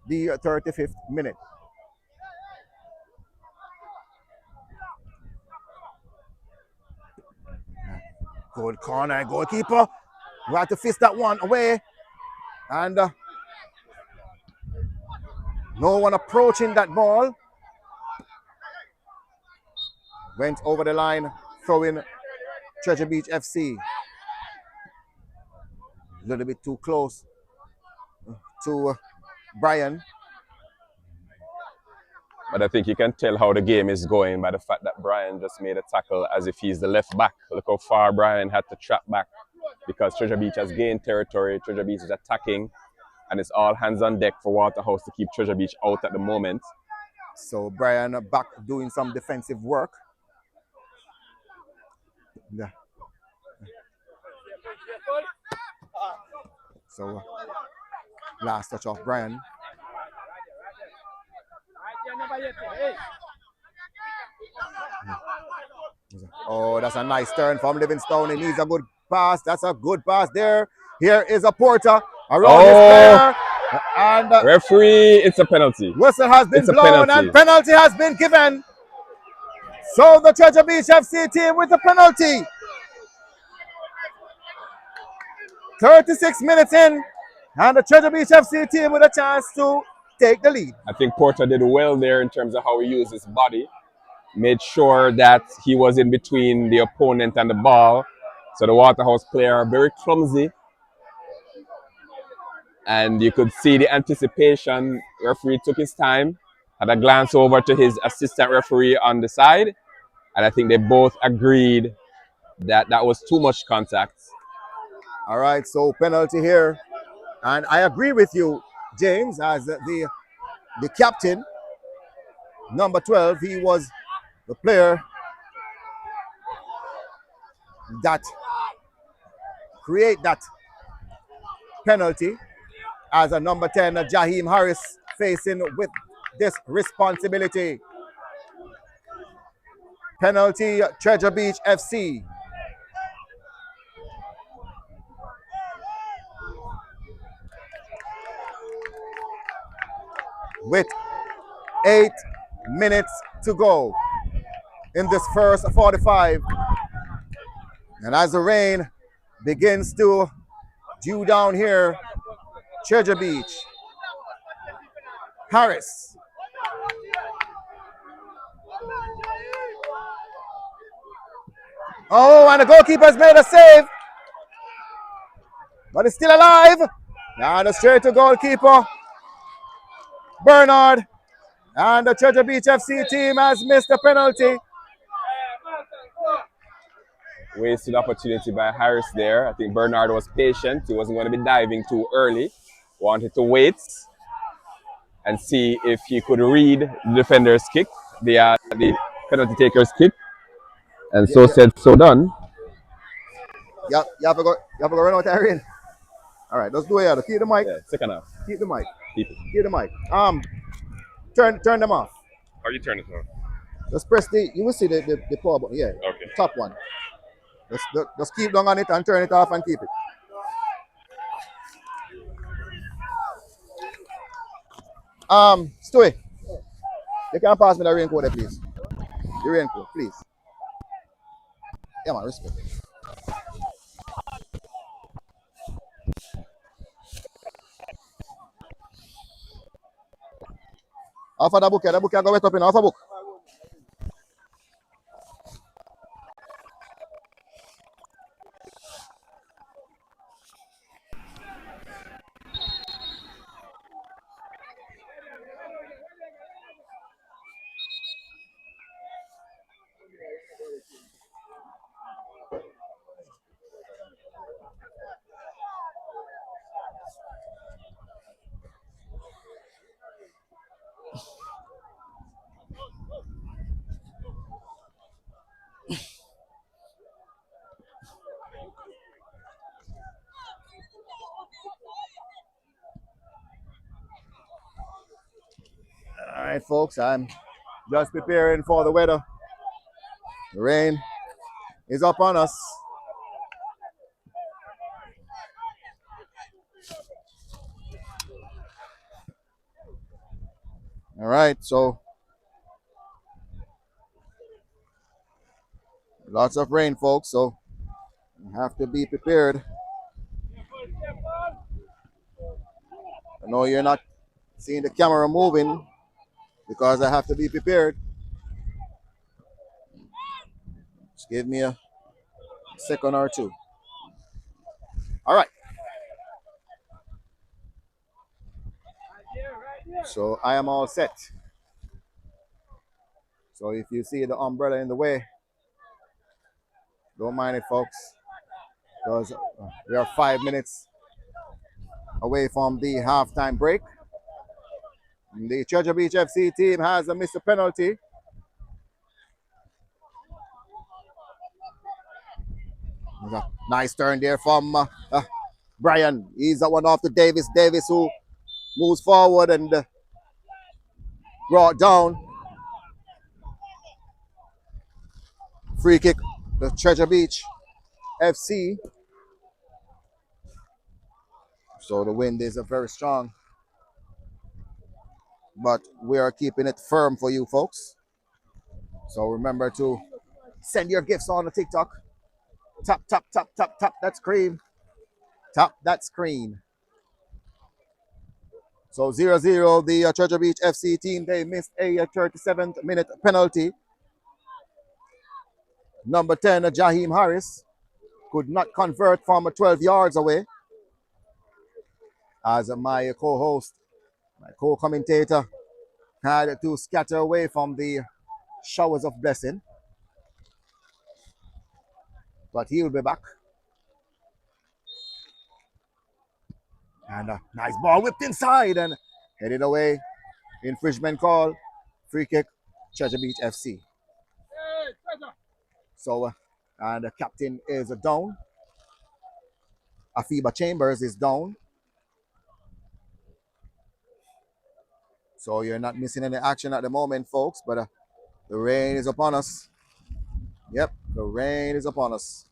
the 35th minute. Good corner, goalkeeper. We have to fist that one away. And no one approaching that ball. Went over the line, throwing Treasure Beach FC. A little bit too close to Brian. But I think you can tell how the game is going by the fact that Brian just made a tackle as if he's the left back. Look how far Brian had to trap back because Treasure Beach has gained territory. Treasure Beach is attacking, and it's all hands on deck for Waterhouse to keep Treasure Beach out at the moment. So Brian back doing some defensive work. Yeah. So last touch off Brian. Oh, that's a nice turn from Livingstone. He needs a good pass. That's a good pass there. Here is a Porter around his player. And referee, it's a penalty. Whistle has been blown and penalty has been given. So the Treasure Beach FC team with a penalty. 36 minutes in, and the Treasure Beach FC team with a chance to take the lead. I think Porter did well there in terms of how he used his body. Made sure that he was in between the opponent and the ball. So the Waterhouse player very clumsy. And you could see the anticipation. Referee took his time, had a glance over to his assistant referee on the side. And I think they both agreed that that was too much contact. All right, so penalty here. And I agree with you, James, as the captain, number 12, he was the player that create that penalty as a number 10, Jaheim Harris, facing with this responsibility. Penalty, Treasure Beach FC. With 8 minutes to go in this first 45. And as the rain begins to dew down here, Treasure Beach. Harris. Oh, and the goalkeeper's made a save. But it's still alive. And straight to goalkeeper Bernard. And the Treasure Beach FC team has missed the penalty. Wasted opportunity by Harris there. I think Bernard was patient. He wasn't going to be diving too early. Wanted to wait and see if he could read the defender's kick, the penalty taker's kick. And so said, so done. You have to go run out there in. All right, let's do it. Keep the mic. Yeah, second half. Keep the mic. Keep it. Keep the mic. Turn them off. How you turn it on? Just press you will see the power button. Yeah. Okay. The top one. Just keep down on it and turn it off and keep it. Stewie, you can pass me the raincoat there, please. The raincoat, please. Yeah, man, respect. Off of the book, I go wet up in off a book. All right, folks, I'm just preparing for the weather The rain is upon us. All right, so lots of rain, folks, so you have to be prepared. I know you're not seeing the camera moving because I have to be prepared. Just give me a second or two. All right. So I am all set. So if you see the umbrella in the way, don't mind it, folks, because we are 5 minutes away from the halftime break. The Treasure Beach FC team has missed a penalty. Nice turn there from Brian. He's the one off to Davis. Davis who moves forward and brought down. Free kick, the Treasure Beach FC. So the wind is very strong, but we are keeping it firm for you folks. So remember to send your gifts on the TikTok. Tap, tap, tap, tap, tap that screen. Tap that screen. So 0-0, the Treasure Beach FC team, they missed a 37th minute penalty. Number 10, Jaheim Harris, could not convert from 12 yards away. As my co-host, my co-commentator, had to scatter away from the showers of blessing. But he'll be back. And a nice ball whipped inside and headed away. Infringement call. Free kick. Treasure Beach FC. So, and the captain is down. Afiba Chambers is down. So you're not missing any action at the moment, folks. But the rain is upon us. Yep, the rain is upon us.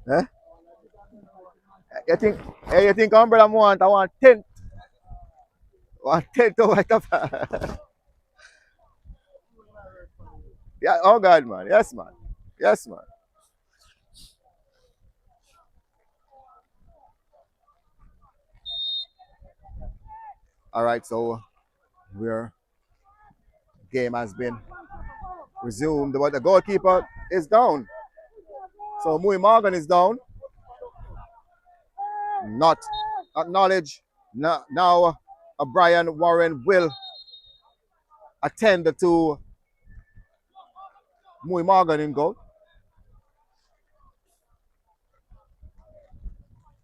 Huh? You think umbrella I want 10. Want 10 to white up. Yeah, oh God, man. Yes, man. Yes, man. All right, so game has been resumed, but the goalkeeper is down. So Mui Morgan is down. Not acknowledged. Now Brian Warren will attend to Mui Morgan in goal.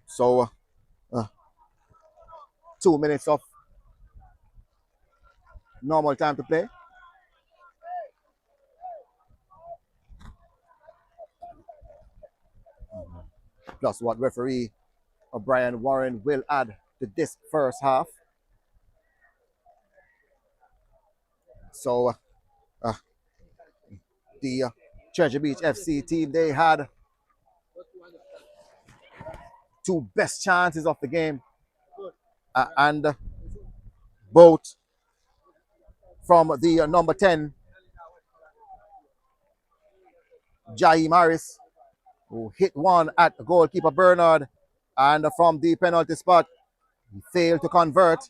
So 2 minutes of normal time to play. Plus what referee Brian Warren will add to this first half. So the Treasure Beach FC team, they had 2 best chances of the game. And both from the number 10, Jaheim Harris, who hit one at goalkeeper Bernard, and from the penalty spot, he failed to convert.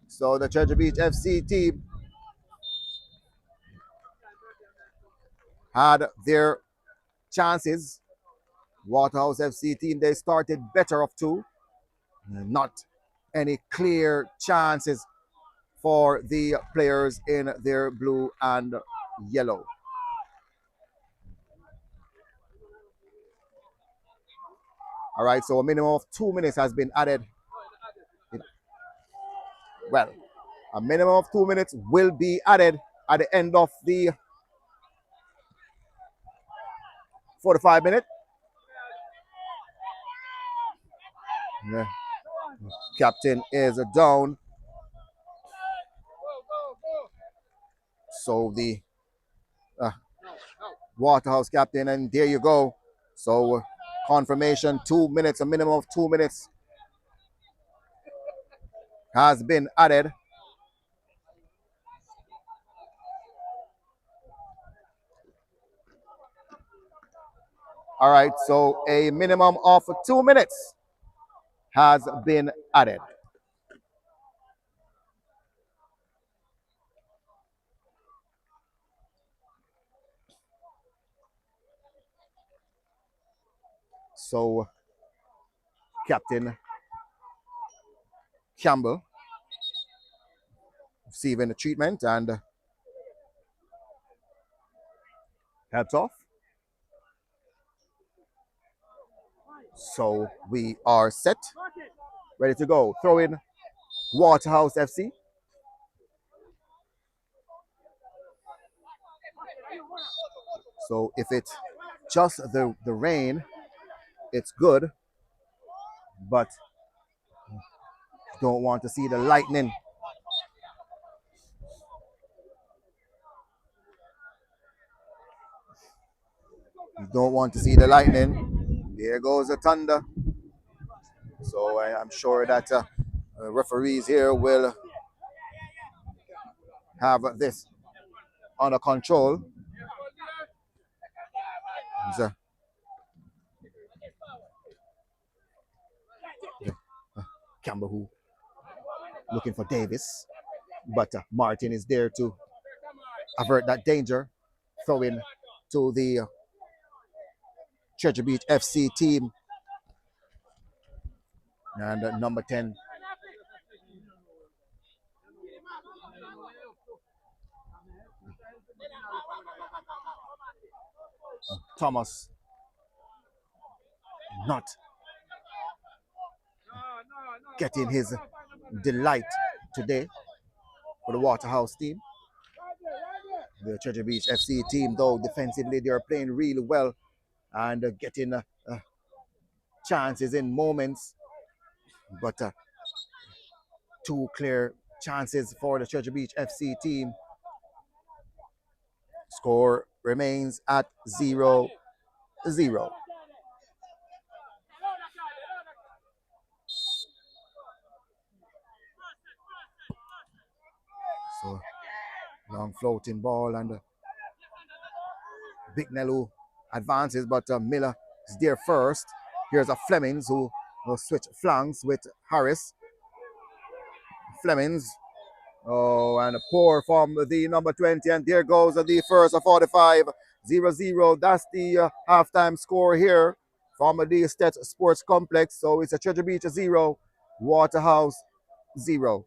So the Treasure Beach FC team had their chances. Waterhouse FC team, they started better of 2. Not any clear chances for the players in their blue and yellow. All right, so a minimum of 2 minutes has been added. Well, A minimum of 2 minutes will be added at the end of the 45 minutes. The captain is down. So the Waterhouse captain, and there you go. So confirmation, 2 minutes, a minimum of 2 minutes has been added. All right, so a minimum of 2 minutes has been added. So Captain Campbell receiving the treatment and heads off. So we are set, ready to go. Throw in Waterhouse FC. So if it's just the rain, it's good, but don't want to see the lightning. You don't want to see the lightning. There goes the thunder. So I'm sure that referees here will have this under control. So, Campbell who looking for Davis, but Martin is there to avert that danger. Throwing to the Treasure Beach FC team. And number 10. Thomas. Not getting his delight today for the Waterhouse team. The Treasure Beach FC team, though, defensively, they are playing really well and getting chances in moments. But two clear chances for the Treasure Beach FC team. Score remains at 0-0. So long floating ball and Big Nello advances, but Miller is there first. Here's a Flemings who will switch flanks with Harris. Flemings. Oh, and a pour from the number 20, and there goes the first 45. 0-0. That's the halftime score here from the Estate Sports Complex. So it's a Treasure Beach 0, Waterhouse 0.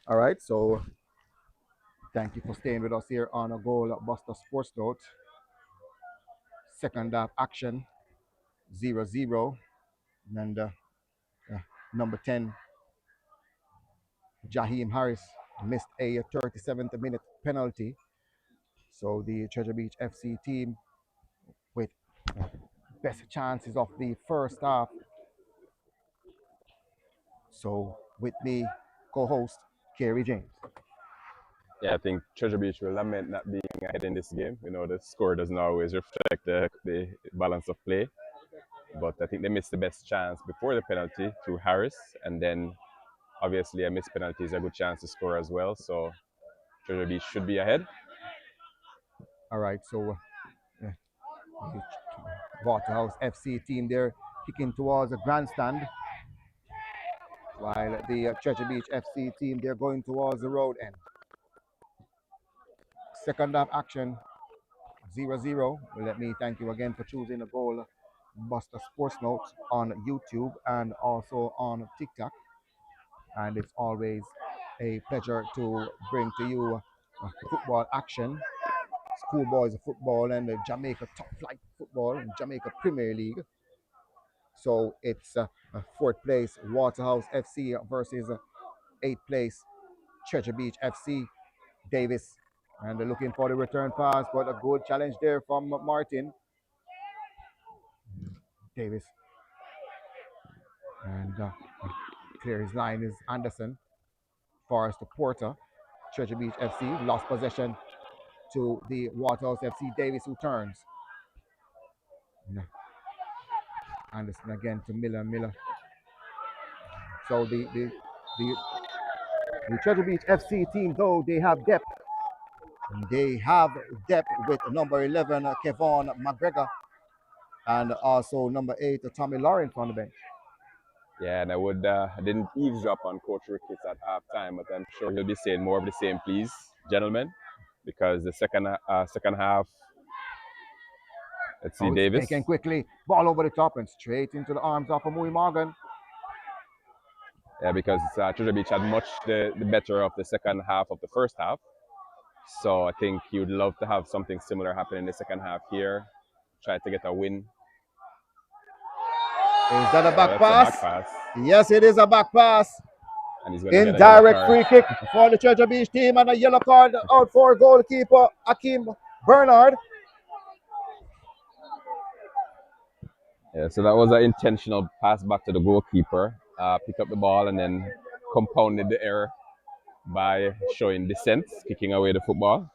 All right, so thank you for staying with us here on a Goal Busta Sports Note. Second half action, 0-0. And number 10, Jaheim Harris, missed a 37th minute penalty. So the Treasure Beach FC team with best chances of the first half. So with me, co-host, Kerry James. Yeah, I think Treasure Beach will lament not being ahead in this game. You know, the score doesn't always reflect the balance of play. But I think they missed the best chance before the penalty through Harris. And then, obviously, a missed penalty is a good chance to score as well. So Treasure Beach should be ahead. All right, so the Waterhouse FC team there kicking towards the grandstand, while the Treasure Beach FC team, they're going towards the road end. Second half action, 0-0. Well, let me thank you again for choosing the Goal Busta Sports Note on YouTube and also on TikTok. And it's always a pleasure to bring to you football action, schoolboys football, and the Jamaica top flight football, and Jamaica Premier League. So it's fourth place Waterhouse FC versus eighth place Treasure Beach FC. Davis, and they're looking for the return pass, but a good challenge there from Martin. Davis, and clear his line is Anderson. Forrest to Porter. Treasure Beach FC lost possession to the Waterhouse FC. Davis who turns. Anderson again to Miller. So the Treasure Beach FC team, though, they have depth. They have depth with number 11, Kevon McGregor, and also number 8, Tommy Lawrence on the bench. Yeah, and I didn't eavesdrop on Coach Ricketts at halftime, but I'm sure he'll be saying more of the same, please, gentlemen, because the second half, let's see, Davis. Taken quickly, ball over the top and straight into the arms of Amui Morgan. Yeah, because Treasure Beach had much the better of the second half of the first half. So I think he would love to have something similar happen in the second half here. Try to get a win. Is that a back pass? Yes, it is a back pass. And he's going to indirect free kick for the Treasure Beach team, and a yellow card out for goalkeeper Akeem Bernard. Yeah, so that was an intentional pass back to the goalkeeper. Pick up the ball and then compounded the error by showing dissent, kicking away the football.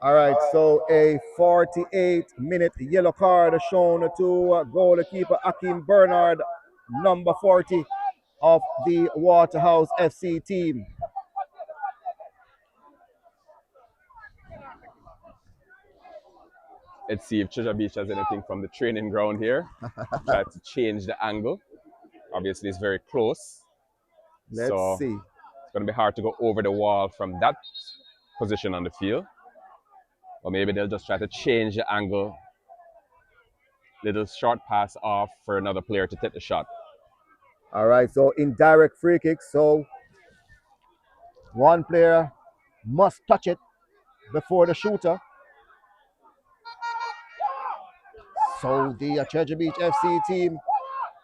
All right, so a 48-minute yellow card shown to goalkeeper Akeem Bernard, number 40 of the Waterhouse FC team. Let's see if Treasure Beach has anything from the training ground here. Try to change the angle. Obviously, it's very close. Let's see. It's going to be hard to go over the wall from that position on the field. Or maybe they'll just try to change the angle. Little short pass off for another player to take the shot. All right, so indirect free kick. So one player must touch it before the shooter. So the Treasure Beach FC team,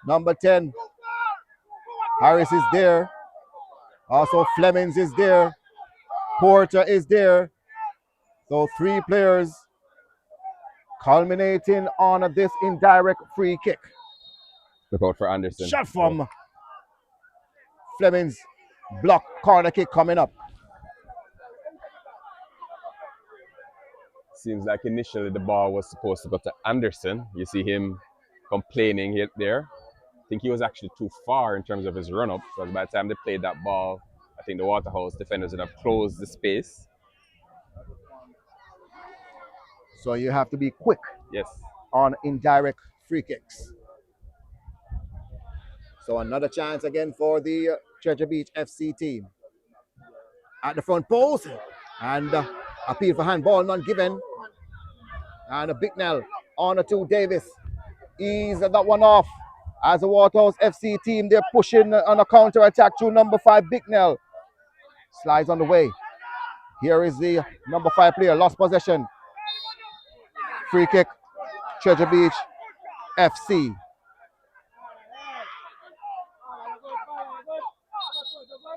number 10, Harris is there. Also Flemings is there. Porter is there. So 3 players culminating on this indirect free kick. Look out for Anderson. Shot from Flemings. Block corner kick coming up. Seems like initially the ball was supposed to go to Anderson. You see him complaining here there. I think he was actually too far in terms of his run-up. So by the time they played that ball, I think the Waterhouse defenders would have closed the space. So you have to be quick. Yes. On indirect free kicks. So another chance again for the Treasure Beach FC team. At the front post. And appeal for handball, none given. And a Bicknell on to Davis. Ease that one off. As the Waterhouse FC team, they're pushing on a counter attack through number 5, Bicknell. Slides on the way. Here is the number 5 player, lost possession. Free kick, Treasure Beach FC.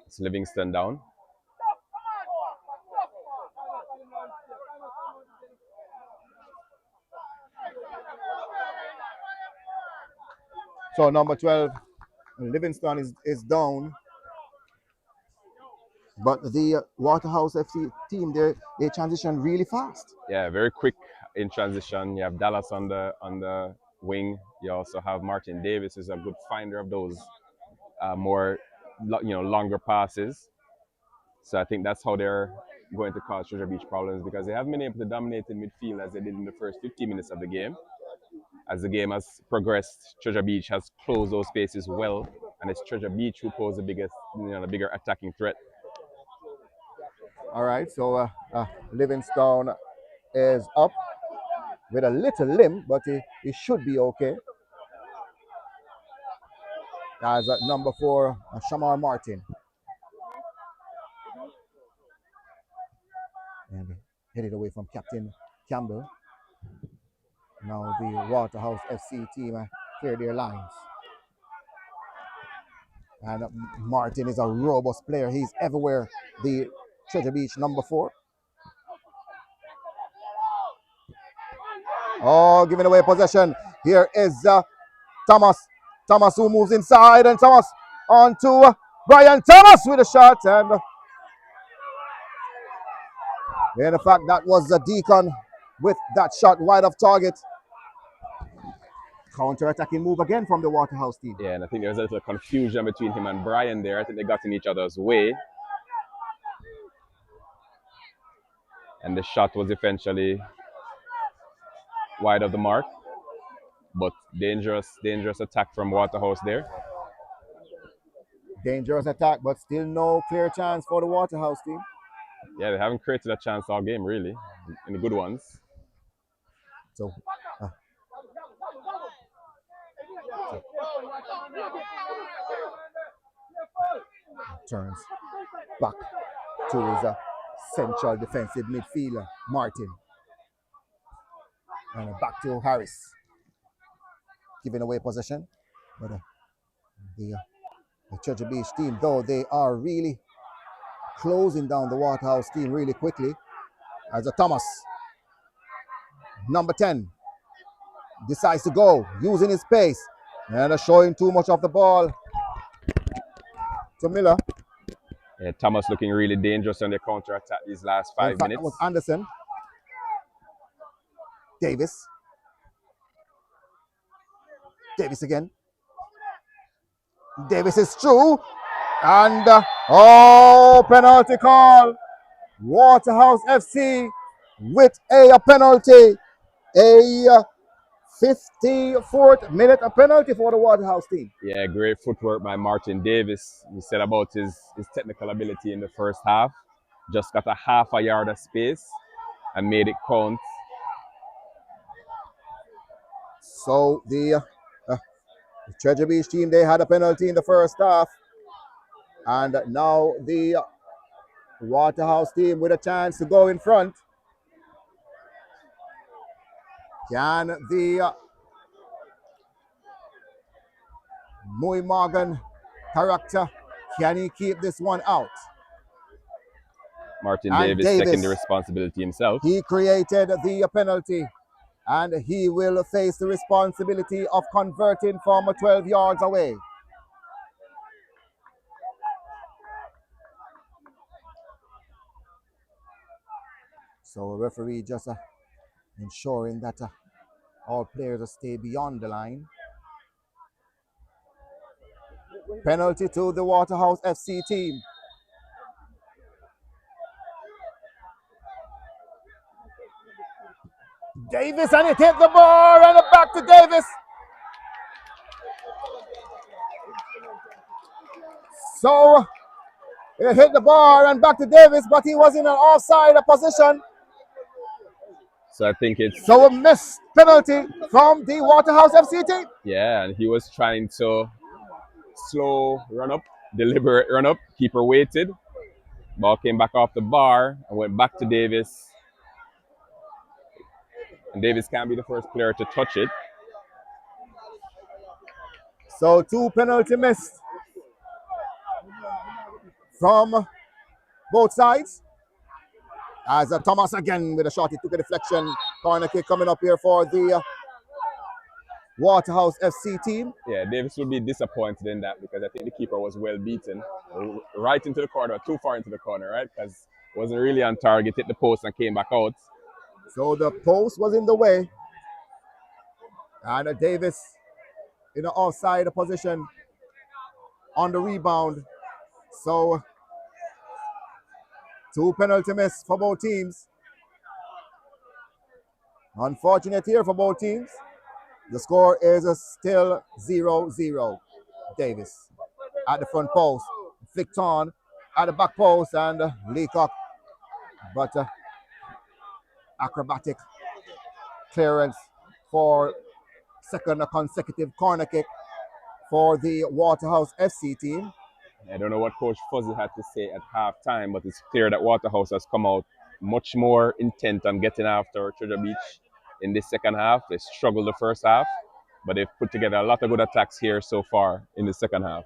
It's Livingston down. So number 12, Livingston is down. But the Waterhouse FC team, they transition really fast. Yeah, very quick in transition. You have Dallas on the wing. You also have Martin Davis, is a good finder of those more longer passes. So I think that's how they're going to cause Treasure Beach problems, because they haven't been able to dominate in midfield as they did in the first 15 minutes of the game. As the game has progressed, Treasure Beach has closed those spaces well, and it's Treasure Beach who pose the bigger attacking threat. All right, so Livingstone is up with a little limp, but he should be okay. As number 4, Shamar Martin. And headed away from Captain Campbell. Now the Waterhouse FC team clear their lines. And Martin is a robust player. He's everywhere. The Treasure Beach number 4. Oh, giving away possession. Here is Thomas. Thomas who moves inside, and Thomas on to Brian Thomas with a shot. And in fact, that was the Deacon with that shot wide of target. Counter-attacking move again from the Waterhouse team. Yeah, and I think there was a little confusion between him and Brian there. I think they got in each other's way. And the shot was eventually wide of the mark. But dangerous attack from Waterhouse there. Dangerous attack, but still no clear chance for the Waterhouse team. Yeah, they haven't created a chance all game, really, in the good ones. So turns back to his central defensive midfielder, Martin. And back to Harris. Giving away possession. But the Treasure Beach team, though, they are really closing down the Waterhouse team really quickly. As a Thomas, number 10, decides to go, using his pace. And showing too much of the ball to Miller. Yeah, Thomas looking really dangerous on the counter-attack these last 5 minutes. That was Anderson. Davis. Davis again. Davis is through. And, penalty call. Waterhouse FC with a penalty. A 54th minute, a penalty for the Waterhouse team. Yeah, great footwork by Martin Davis. He said about his technical ability in the first half. Just got a half a yard of space and made it count. So the Treasure Beach team, they had a penalty in the first half. And now the Waterhouse team with a chance to go in front. Can the Moy Morgan character, can he keep this one out? Martin Davis taking the responsibility himself. He created the penalty, and he will face the responsibility of converting from 12 yards away. So a referee just ensuring that all players stay beyond the line. Penalty to the Waterhouse FC team. Davis, and it hit the bar, and back to Davis. So it hit the bar and back to Davis, but he was in an offside position. So I think it's... So a missed penalty from the Waterhouse FC team. Yeah, and he was trying to slow run up, deliberate run up. Keeper waited. Ball came back off the bar and went back to Davis. And Davis can't be the first player to touch it. So 2 penalty missed from both sides. As Thomas again with a shot, he took a deflection. Corner kick coming up here for the Waterhouse FC team. Yeah, Davis will be disappointed in that because I think the keeper was well beaten. Right into the corner, too far into the corner, right? Because it wasn't really on target, hit the post and came back out. So the post was in the way. And Davis in the offside position on the rebound. So 2 penalty miss for both teams. Unfortunate here for both teams. The score is still 0-0. Davis at the front post. Flicked on at the back post and Leacock. But acrobatic clearance for second consecutive corner kick for the Waterhouse FC team. I don't know what Coach Fuzzy had to say at halftime, but it's clear that Waterhouse has come out much more intent on getting after Treasure Beach in this second half. They struggled the first half, but they've put together a lot of good attacks here so far in the second half.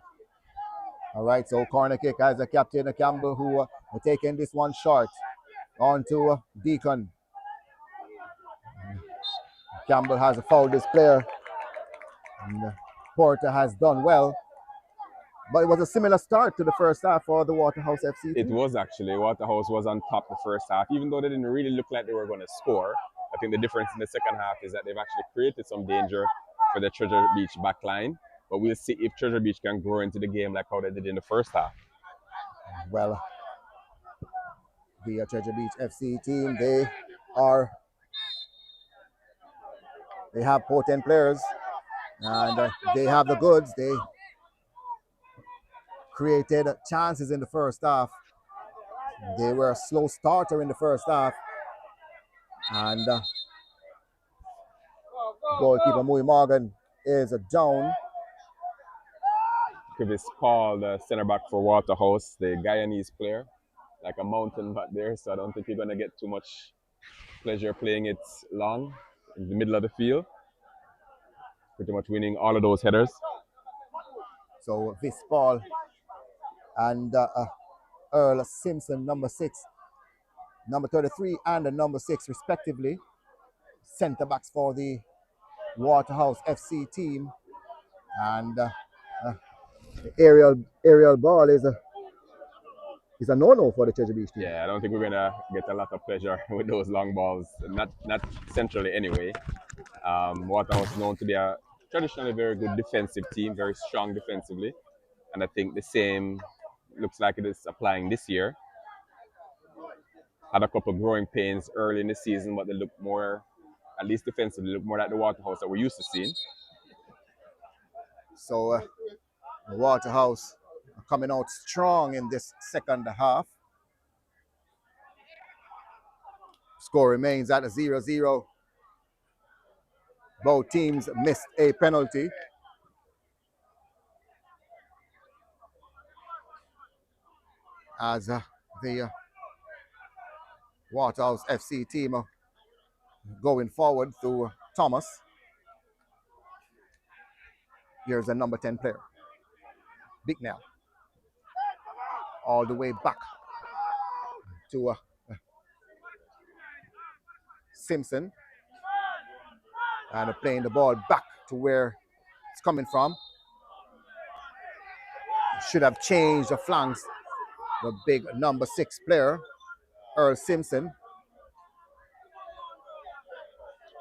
All right, so corner kick as the captain Campbell, who taking this one short onto Deacon. Campbell has fouled this player. And Porter has done well. But it was a similar start to the first half for the Waterhouse FC team. It was actually. Waterhouse was on top the first half. Even though they didn't really look like they were going to score, I think the difference in the second half is that they've actually created some danger for the Treasure Beach back line. But we'll see if Treasure Beach can grow into the game like how they did in the first half. Well, the Treasure Beach FC team, they have potent players and they have the goods. They created chances in the first half. They were a slow starter in the first half. And goalkeeper Mui Morgan is down. Chris Paul, the center back for Waterhouse, the Guyanese player, like a mountain back there. So I don't think you're going to get too much pleasure playing it long in the middle of the field. Pretty much winning all of those headers. So this Paul and Earl Simpson, number 6, number 33 and number 6 respectively, center backs for the Waterhouse FC team. And the aerial ball is a no-no for the Treasure Beach team. Yeah, I don't think we're gonna get a lot of pleasure with those long balls, not centrally anyway. Waterhouse is known to be a traditionally very good defensive team, very strong defensively, and I think the same looks like it is applying this year. Had a couple of growing pains early in the season, but they look more, at least defensively, look more like the Waterhouse that we're used to seeing. So Waterhouse coming out strong in this second half. Score remains at 0-0. Both teams missed a penalty. As the Waterhouse FC team going forward through Thomas. Here's a number 10 player. Bicknell. All the way back to Simpson. And playing the ball back to where it's coming from. Should have changed the flanks. The big number 6 player, Earl Simpson.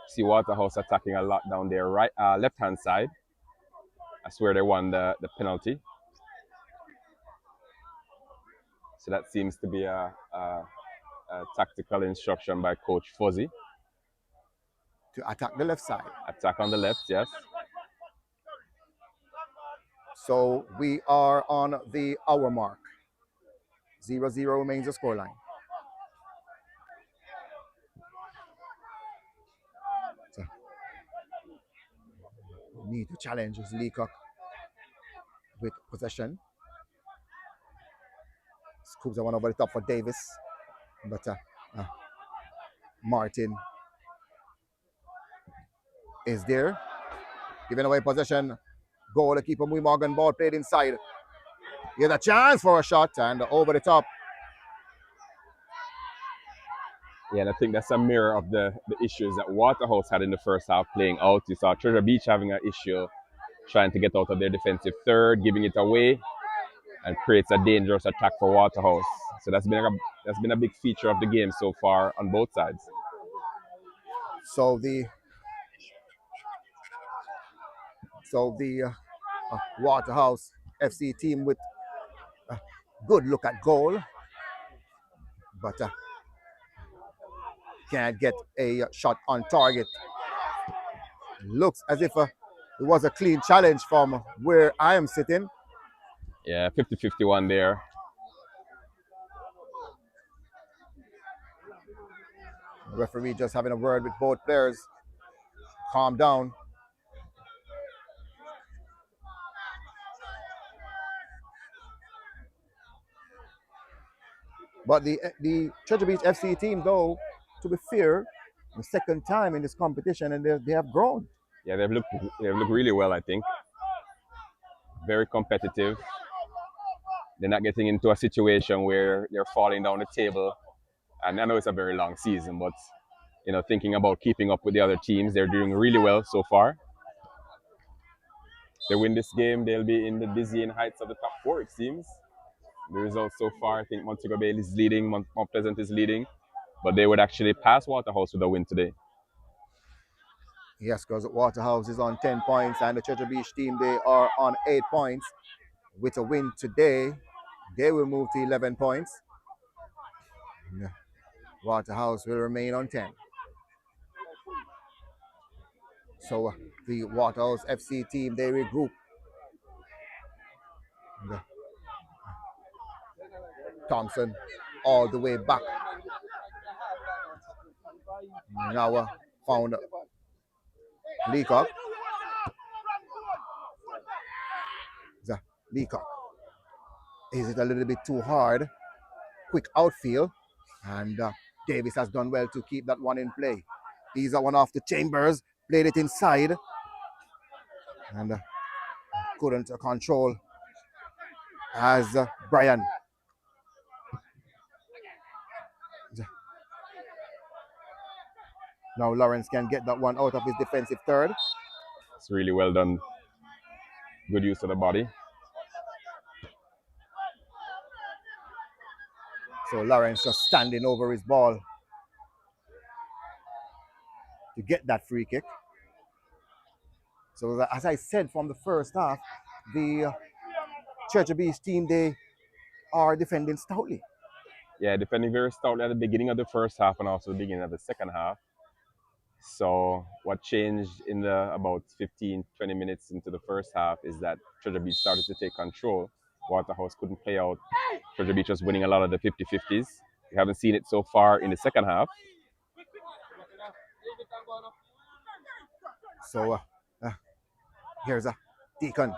See Waterhouse attacking a lot down there, right, left-hand side. That's where they won the penalty. So that seems to be a tactical instruction by Coach Fuzzy. To attack the left side. Attack on the left, yes. So we are on the hour mark. 0-0 remains the scoreline. need to challenge is Leacock with possession. Scoops the one over the top for Davis, but Martin is there, giving away possession. Goalkeeper Mui Morgan, ball played inside. Here's a chance for a shot and over the top. Yeah, and I think that's a mirror of the issues that Waterhouse had in the first half playing out. You saw Treasure Beach having an issue trying to get out of their defensive third, giving it away, and creates a dangerous attack for Waterhouse. So that's been a big feature of the game so far on both sides. So the Waterhouse FC team with a good look at goal, but can't get a shot on target. Looks as if it was a clean challenge from where I am sitting. Yeah, 50-51 there. The referee just having a word with both players. Calm down. But the Treasure Beach FC team, though, to be fair, the second time in this competition, and they have grown. Yeah, they've looked really well, I think. Very competitive. They're not getting into a situation where they're falling down the table. And I know it's a very long season, but thinking about keeping up with the other teams, they're doing really well so far. If they win this game, they'll be in the dizzying heights of the top 4, it seems. The results so far, I think Montego Bay is leading, Mount Pleasant is leading, but they would actually pass Waterhouse with a win today. Yes, because Waterhouse is on 10 points and the Treasure Beach team, they are on 8 points. With a win today, they will move to 11 points. Yeah. Waterhouse will remain on 10. So the Waterhouse FC team, they regroup. Thompson all the way back. Now found Leacock. Leacock. Is it a little bit too hard? Quick outfield. And Davis has done well to keep that one in play. He's one off the Chambers. Played it inside. And couldn't control as Brian. Now Lawrence can get that one out of his defensive third. It's really well done. Good use of the body. So Lawrence just standing over his ball to get that free kick. So as I said from the first half, the Treasure Beach team, they are defending stoutly. Yeah, defending very stoutly at the beginning of the first half and also the beginning of the second half. So what changed in about 15-20 minutes into the first half is that Treasure Beach started to take control. Waterhouse couldn't play out. Treasure Beach was winning a lot of the 50-50s. We haven't seen it so far in the second half. So here's a Deacon.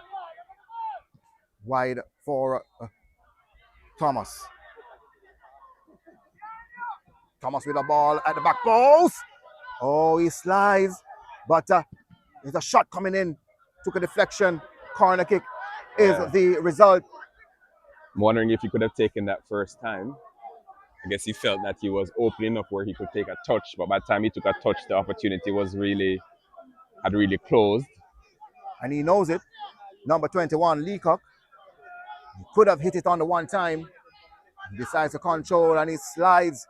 Wide for Thomas. Thomas with the ball at the back post. Oh, he slides, but there's a shot coming in. Took a deflection. Corner kick is the result. I'm wondering if he could have taken that first time. I guess he felt that he was open enough where he could take a touch, but by the time he took a touch, the opportunity had really closed. And he knows it. Number 21, Leacock. He could have hit it on the one time. He decides to control and he slides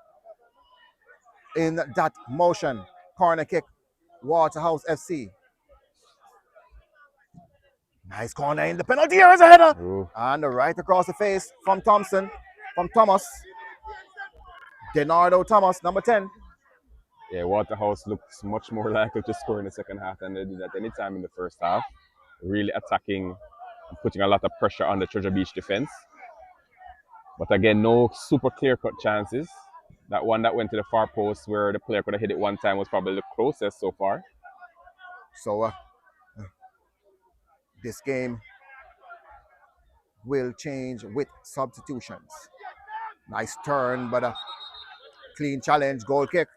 in that motion. Corner kick, Waterhouse FC. Nice corner in the penalty area as a header. Ooh. And right across the face from Thomas. Denardo Thomas, number 10. Yeah, Waterhouse looks much more likely to score in the second half than they did at any time in the first half. Really attacking and putting a lot of pressure on the Treasure Beach defense. But again, no super clear-cut chances. That one that went to the far post where the player could have hit it one time was probably the closest so far. So This game will change with substitutions. Nice turn, but a clean challenge, goal kick.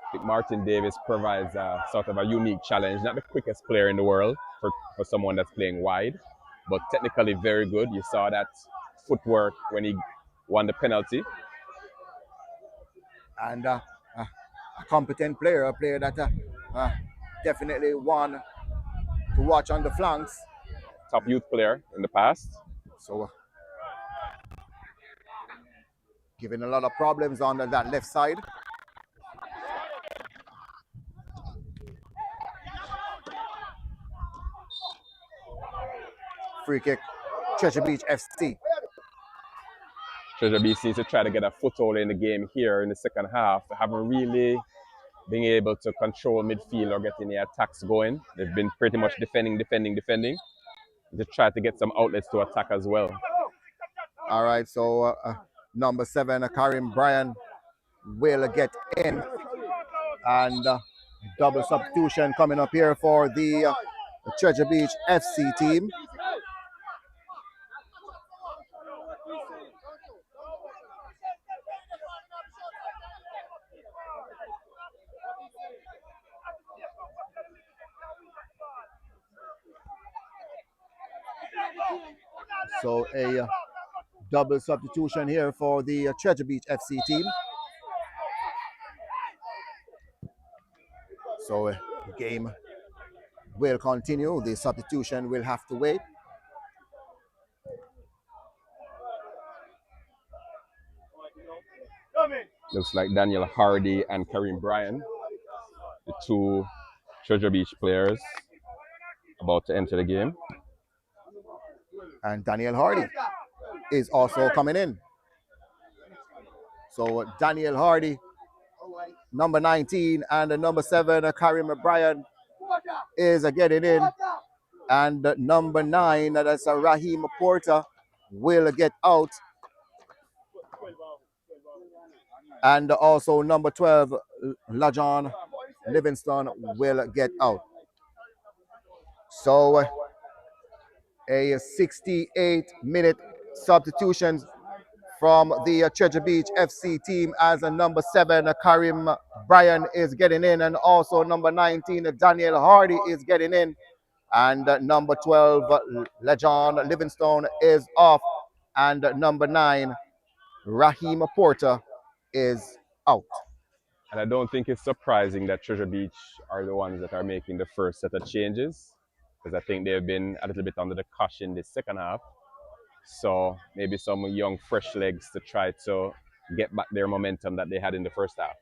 I think Martin Davis provides a sort of a unique challenge. Not the quickest player in the world for someone that's playing wide, but technically very good. You saw that footwork when he won the penalty. And a competent player, a player that definitely one to watch on the flanks. Top youth player in the past. So giving a lot of problems on that left side. Free kick, Treasure Beach FC. Treasure Beach needs to try to get a foothold in the game here in the second half. They haven't really been able to control midfield or get any attacks going. They've been pretty much defending. They try to get some outlets to attack as well. All right, so number 7, Karim Bryan will get in. And double substitution coming up here for the Treasure Beach FC team. So a double substitution here for the Treasure Beach FC team. So the game will continue. The substitution will have to wait. Looks like Daniel Hardy and Karim Bryan, the two Treasure Beach players, about to enter the game. And Daniel Hardy is also coming in. So Daniel Hardy, number 19, and the number 7, Karim Bryan, is getting in. And number 9, that's Raheem Porter, will get out. And also number 12, LaJohn Livingston, will get out. So a 68-minute substitution from the Treasure Beach FC team as a number 7, Karim Bryan, is getting in, and also number 19, Daniel Hardy, is getting in, and number 12, LaJohn Livingstone, is off, and number 9, Raheem Porter, is out. And I don't think it's surprising that Treasure Beach are the ones that are making the first set of changes, because I think they've been a little bit under the caution this second half. So maybe some young, fresh legs to try to get back their momentum that they had in the first half.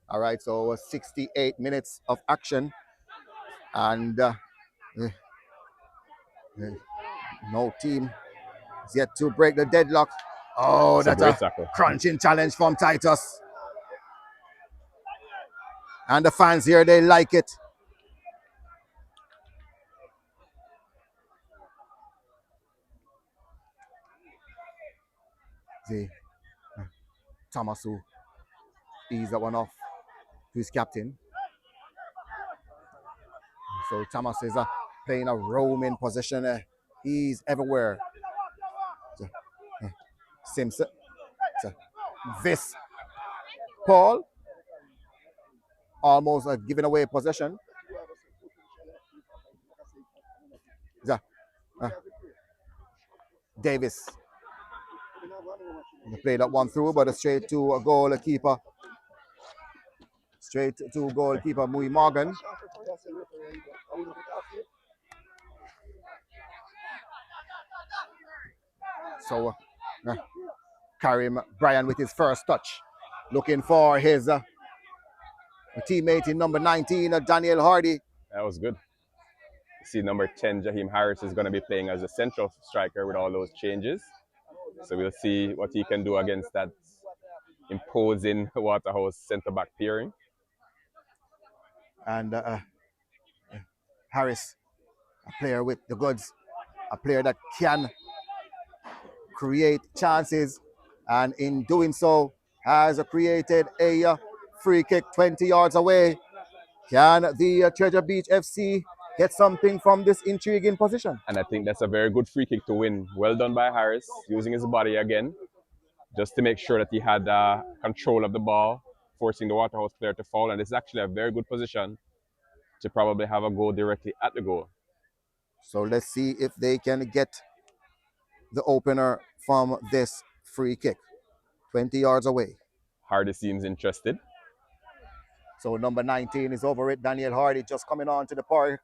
All right, so 68 minutes of action, and no team is yet to break the deadlock. Oh, that's a crunching challenge from Titus. And the fans here, they like it. See, Thomasu ease that one off to his captain. So Thomas is playing a roaming position. He's everywhere. Simpson. This Paul almost giving away possession. Davis. They played that one through, but straight to a goalkeeper. Straight to goalkeeper Mui Morgan. So Karim Bryan with his first touch, looking for his teammate in number 19, Daniel Hardy. That was good. See, number 10, Jaheim Harris, is going to be playing as a central striker with all those changes. So we'll see what he can do against that imposing Waterhouse centre-back pairing. And Harris, a player with the goods, a player that can create chances, and in doing so has created a free kick 20 yards away. Can the Treasure Beach FC get something from this intriguing position. And I think that's a very good free kick to win. Well done by Harris, using his body again, just to make sure that he had control of the ball, forcing the Waterhouse player to foul. And this is actually a very good position to probably have a goal directly at the goal. So let's see if they can get the opener from this free kick. 20 yards away. Hardy seems interested. So number 19 is over it. Daniel Hardy just coming on to the park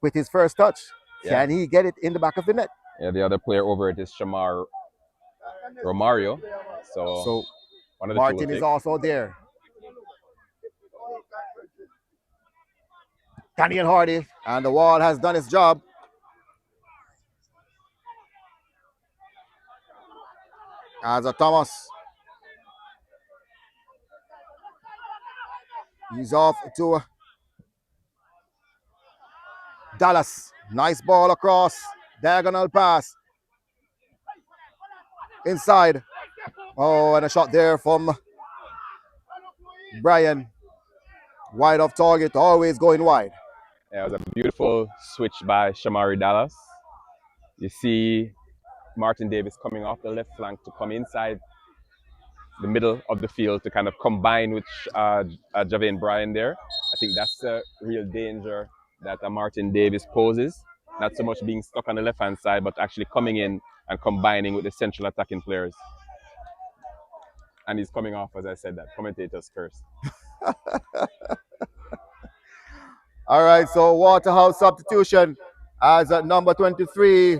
with his first touch. Yeah. Can he get it in the back of the net? Yeah, the other player over it is Shamar Romario. So one of the Martin is also there. Daniel Hardy, and the wall has done its job. As a Thomas. He's off to Dallas. Nice ball across. Diagonal pass. Inside. Oh, and a shot there from Brian. Wide off target, always going wide. Yeah, it was a beautiful switch by Shamari Dallas. You see Martin Davis coming off the left flank to come inside the middle of the field to kind of combine with Javane Bryan there. I think that's the real danger that Martin Davis poses. Not so much being stuck on the left-hand side, but actually coming in and combining with the central attacking players. And he's coming off, as I said, that commentator's curse. All right, so Waterhouse substitution as number 23,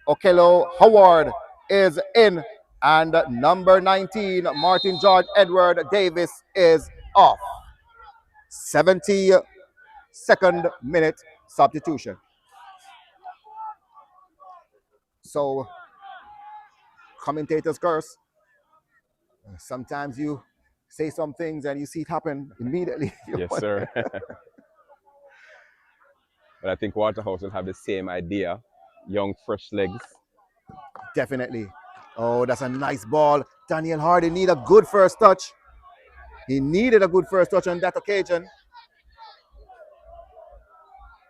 Okello Howard is in, and number 19, Martin George Edward Davis is off. 72nd minute substitution. So, commentator's curse. Sometimes you say some things and you see it happen immediately. Yes, sir. But I think Waterhouse will have the same idea. Young, fresh legs. Definitely. Oh, that's a nice ball. Daniel Hardy need a good first touch. He needed a good first touch on that occasion.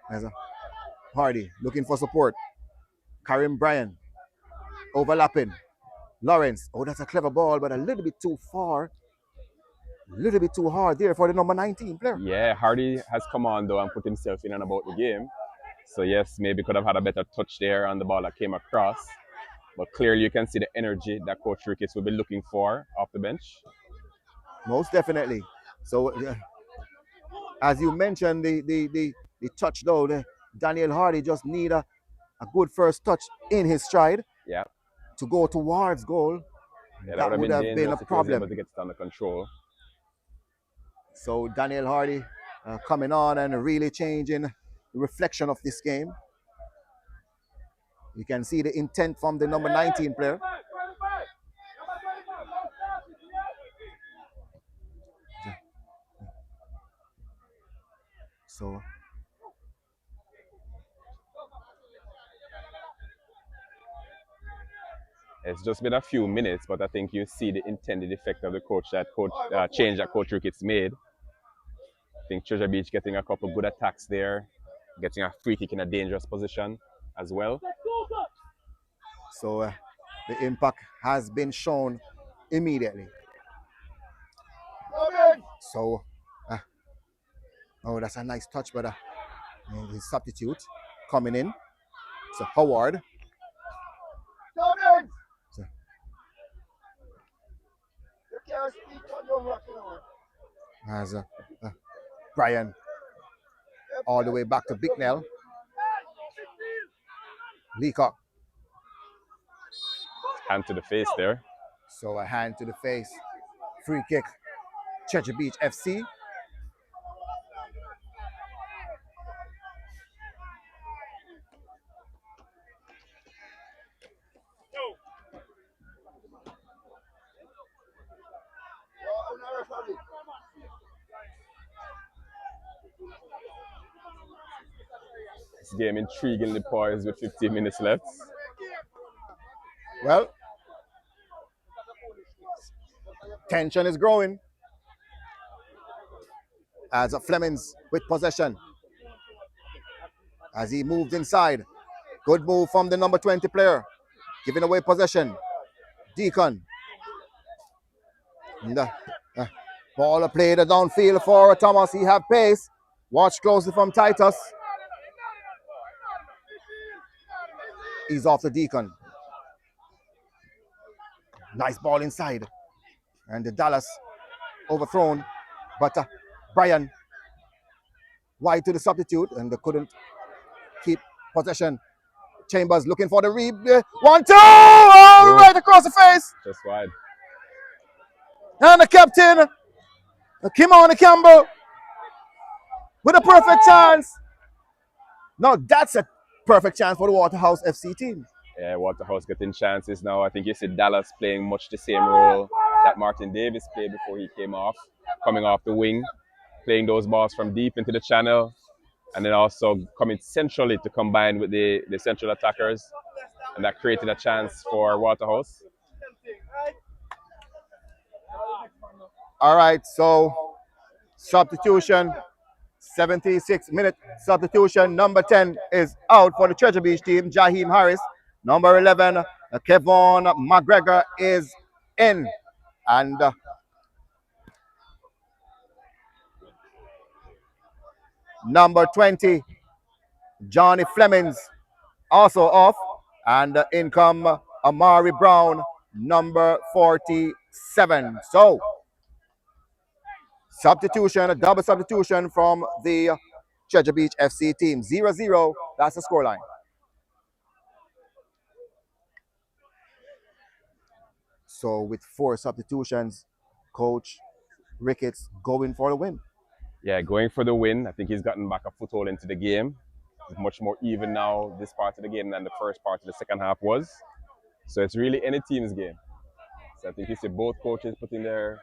There's a Hardy looking for support. Karim Bryan overlapping. Lawrence. Oh, that's a clever ball, but a little bit too far. A little bit too hard there for the number 19 player. Yeah, Hardy has come on though and put himself in and about the game. So yes, maybe could have had a better touch there on the ball that came across. But clearly you can see the energy that Coach Ricketts will be looking for off the bench. Most definitely. So as you mentioned, the touch though, Daniel Hardy just need a good first touch in his stride. Yeah. To go towards goal. Yeah, that would have been a problem. Able to get it under control. So Daniel Hardy coming on and really changing the reflection of this game. You can see the intent from the number 19 player. So it's just been a few minutes, but I think you see the intended effect of the change that Coach Ricketts made. I think Treasure Beach getting a couple good attacks there, getting a free kick in a dangerous position as well. So the impact has been shown immediately. So, oh, that's a nice touch, but his substitute coming in. So Howard. As Brian all the way back to Bicknell. Leacock. Hand to the face there. So a hand to the face. Free kick. Treasure Beach FC. This game intriguingly poised with 15 minutes left. Well, tension is growing as Flemings with possession. as he moved inside. Good move from the number 20 player. Giving away possession. Deacon. Ball played downfield for Thomas. He have pace. Watch closely from Titus. He's off the Deacon. Nice ball inside. And the Dallas overthrown. But Brian wide to the substitute, and they couldn't keep possession. Chambers looking for the 1-2! Oh, right across the face. Just wide. And the captain, Kimani Campbell, with a perfect chance. Now that's a perfect chance for the Waterhouse FC team. Yeah, Waterhouse getting chances now. I think you see Dallas playing much the same role that Martin Davis played before he came off, coming off the wing, playing those balls from deep into the channel, and then also coming centrally to combine with the central attackers, and that created a chance for Waterhouse. All right, so substitution, 76-minute substitution. Number 10 is out for the Treasure Beach team, Jaheim Harris. Number 11, Kevon McGregor is in. And number 20, Johnny Flemings, also off. And in come Amari Brown, number 47. So, substitution, a double substitution from the Treasure Beach FC team. 0-0, that's the scoreline. So with 4 substitutions, Coach Ricketts going for the win. Yeah, going for the win. I think he's gotten back a foothold into the game. It's much more even now, this part of the game, than the first part of the second half was. So it's really any team's game. So I think you see both coaches putting their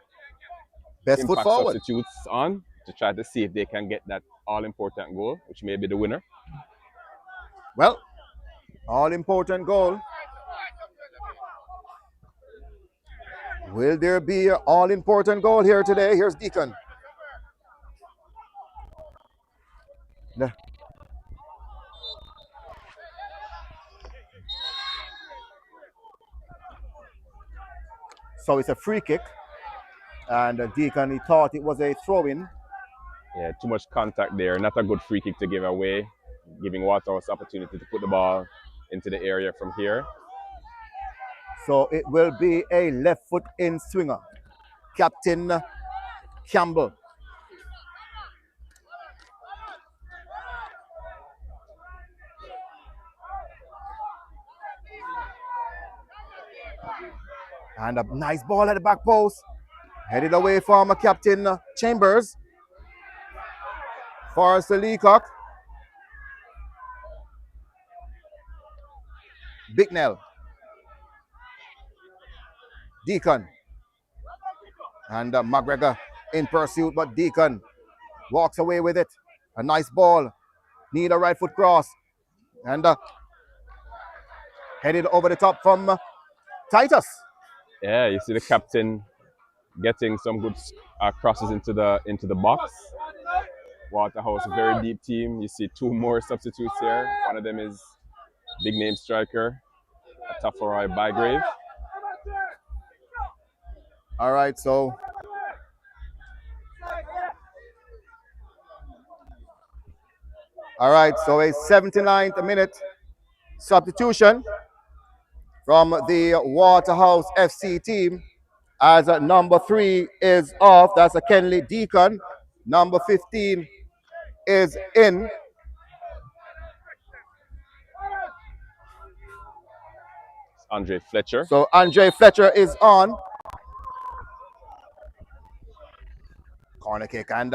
best foot forward substitutes on to try to see if they can get that all-important goal, which may be the winner. Well, all-important goal. Will there be an all-important goal here today? Here's Deacon. So it's a free kick. And Deacon, he thought it was a throw-in. Yeah, too much contact there. Not a good free kick to give away, giving Waterhouse opportunity to put the ball into the area from here. So it will be a left foot in swinger. Captain Campbell. And a nice ball at the back post. Headed away from Captain Chambers. Forrest Leacock. Bicknell. Deacon. And McGregor in pursuit, but Deacon walks away with it. A nice ball. Need a right foot cross. And headed over the top from Titus. Yeah, you see the captain getting some good crosses into the box. Waterhouse, a very deep team. You see 2 more substitutes here. One of them is big name striker, Ataforai Bygrave. All right, so a 79th minute substitution from the Waterhouse FC team, as number 3 is off. That's a Kenley Deacon. Number 15 is in. Andre Fletcher. So Andre Fletcher is on. Corner kick, and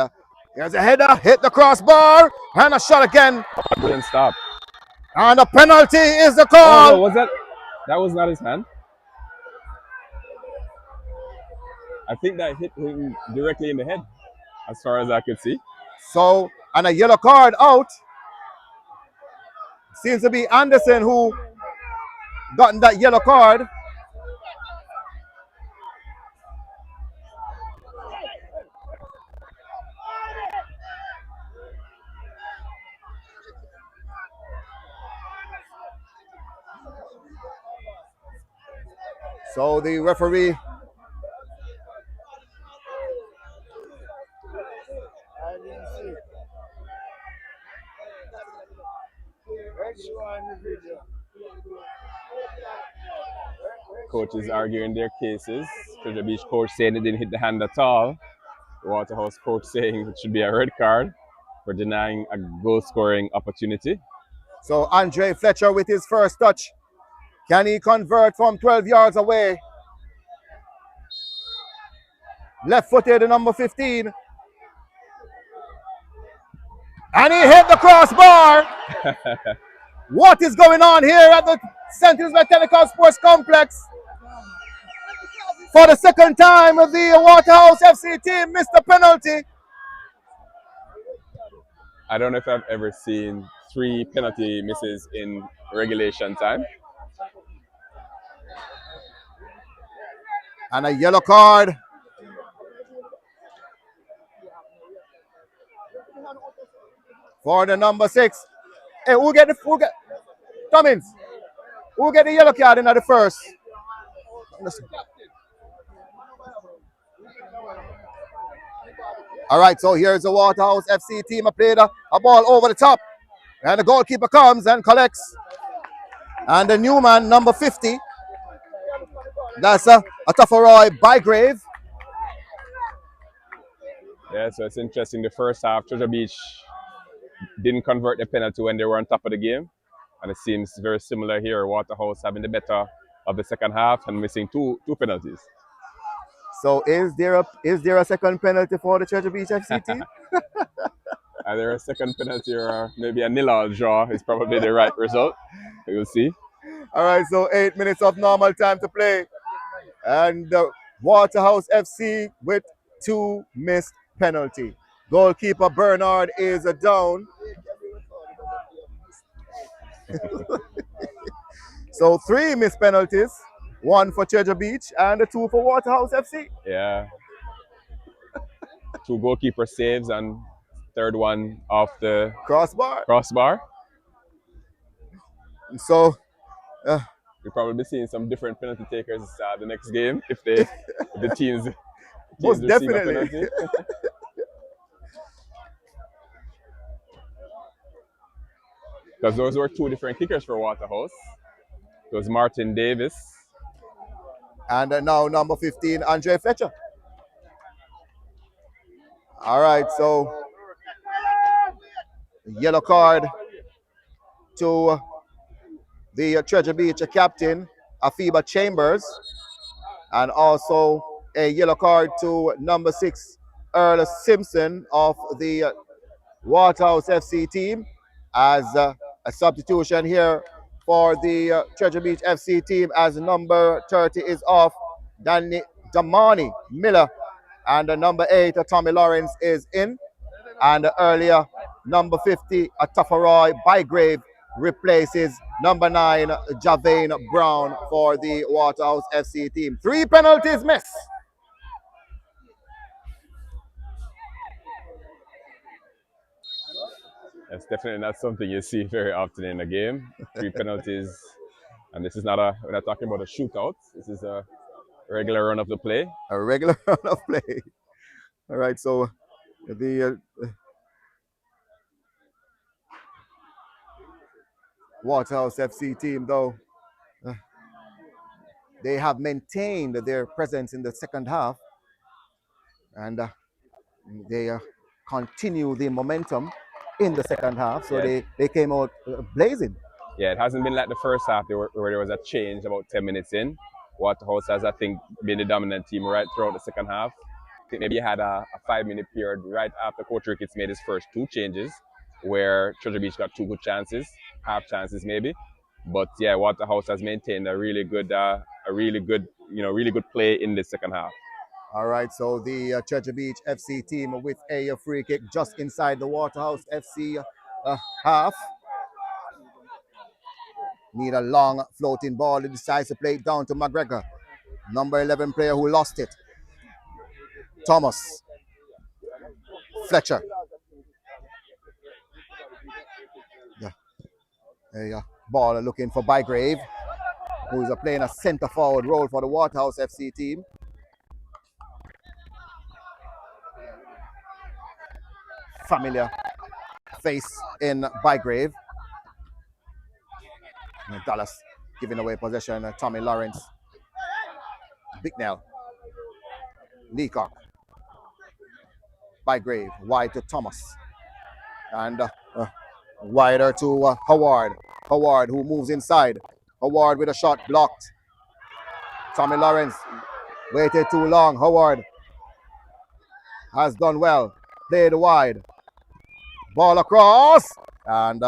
here's a header, hit the crossbar, and a shot again. Brilliant stop. And a penalty is the call. Oh, no, was that? That was not his hand. I think that hit him directly in the head, as far as I could see. So, and a yellow card out. Seems to be Anderson who gotten that yellow card. So the referee Coaches arguing their cases. Treasure Beach coach saying it didn't hit the hand at all. The Waterhouse coach saying it should be a red card for denying a goal scoring opportunity. So Andre Fletcher with his first touch. Can he convert from 12 yards away? Left-footed, number 15. And he hit the crossbar. What is going on here at the St. Elizabeth Telecom Sports Complex? For the second time, the Waterhouse FC team missed a penalty. I don't know if I've ever seen 3 penalty misses in regulation time. And a yellow card. For the number 6. Hey, who get Cummins? Who get the yellow card in the first? All right, so here's the Waterhouse FC team. Played a ball over the top. And the goalkeeper comes and collects. And the new man, number 50. That's a Roy Bygrave. Yeah, so it's interesting. The first half, Treasure Beach didn't convert the penalty when they were on top of the game. And it seems very similar here. Waterhouse having the better of the second half and missing two penalties. So is there a second penalty for the Treasure Beach FC team? Either a second penalty or maybe a 0-0 draw is probably the right result. We'll see. All right, so 8 minutes of normal time to play. And Waterhouse FC with 2 missed penalty. Goalkeeper Bernard is down. So 3 missed penalties. 1 for Treasure Beach and 2 for Waterhouse FC. Yeah. 2 goalkeeper saves and third one off the crossbar. So we'll probably be seeing some different penalty takers the next game if the teams most receive definitely. a penalty. Because those were 2 different kickers for Waterhouse. It was Martin Davis. And now number 15, Andre Fletcher. All right, so yellow card to the Treasure Beach captain, Afiba Chambers. And also a yellow card to number 6, Earl Simpson of the Waterhouse FC team as a substitution here for the Treasure Beach FC team as number 30 is off. Damani Miller and number 8, Tommy Lawrence is in. And earlier, number 50, Tafaroy Bygrave replaces number 9, Javane Brown for the Waterhouse FC team. 3 penalties missed. That's definitely not something you see very often in a game. 3 penalties. And this is not we're not talking about a shootout. This is a regular run of the play. A regular run of play. All right, so the Waterhouse FC team, though, they have maintained their presence in the second half. And they continue the momentum in the second half. So they came out blazing. Yeah, it hasn't been like the first half where there was a change about 10 minutes in. Waterhouse has, I think, been the dominant team right throughout the second half. I think maybe you had a 5-minute period right after Coach Ricketts made his first 2 changes where Treasure Beach got 2 good chances, half chances maybe. But yeah, Waterhouse has maintained a really good play in the second half. All right, so the Treasure Beach FC team with a free kick just inside the Waterhouse FC half. Need a long floating ball. He decides to play it down to McGregor. Number 11 player who lost it. Thomas. Fletcher. Yeah. Ball looking for Bygrave. who is playing a center forward role for the Waterhouse FC team. Familiar face in Bygrave. Dallas giving away possession. Tommy Lawrence. Bicknell. Leacock. Bygrave. Wide to Thomas. And wider to Howard. Howard who moves inside. Howard with a shot blocked. Tommy Lawrence waited too long. Howard has done well. Played wide. Ball across. And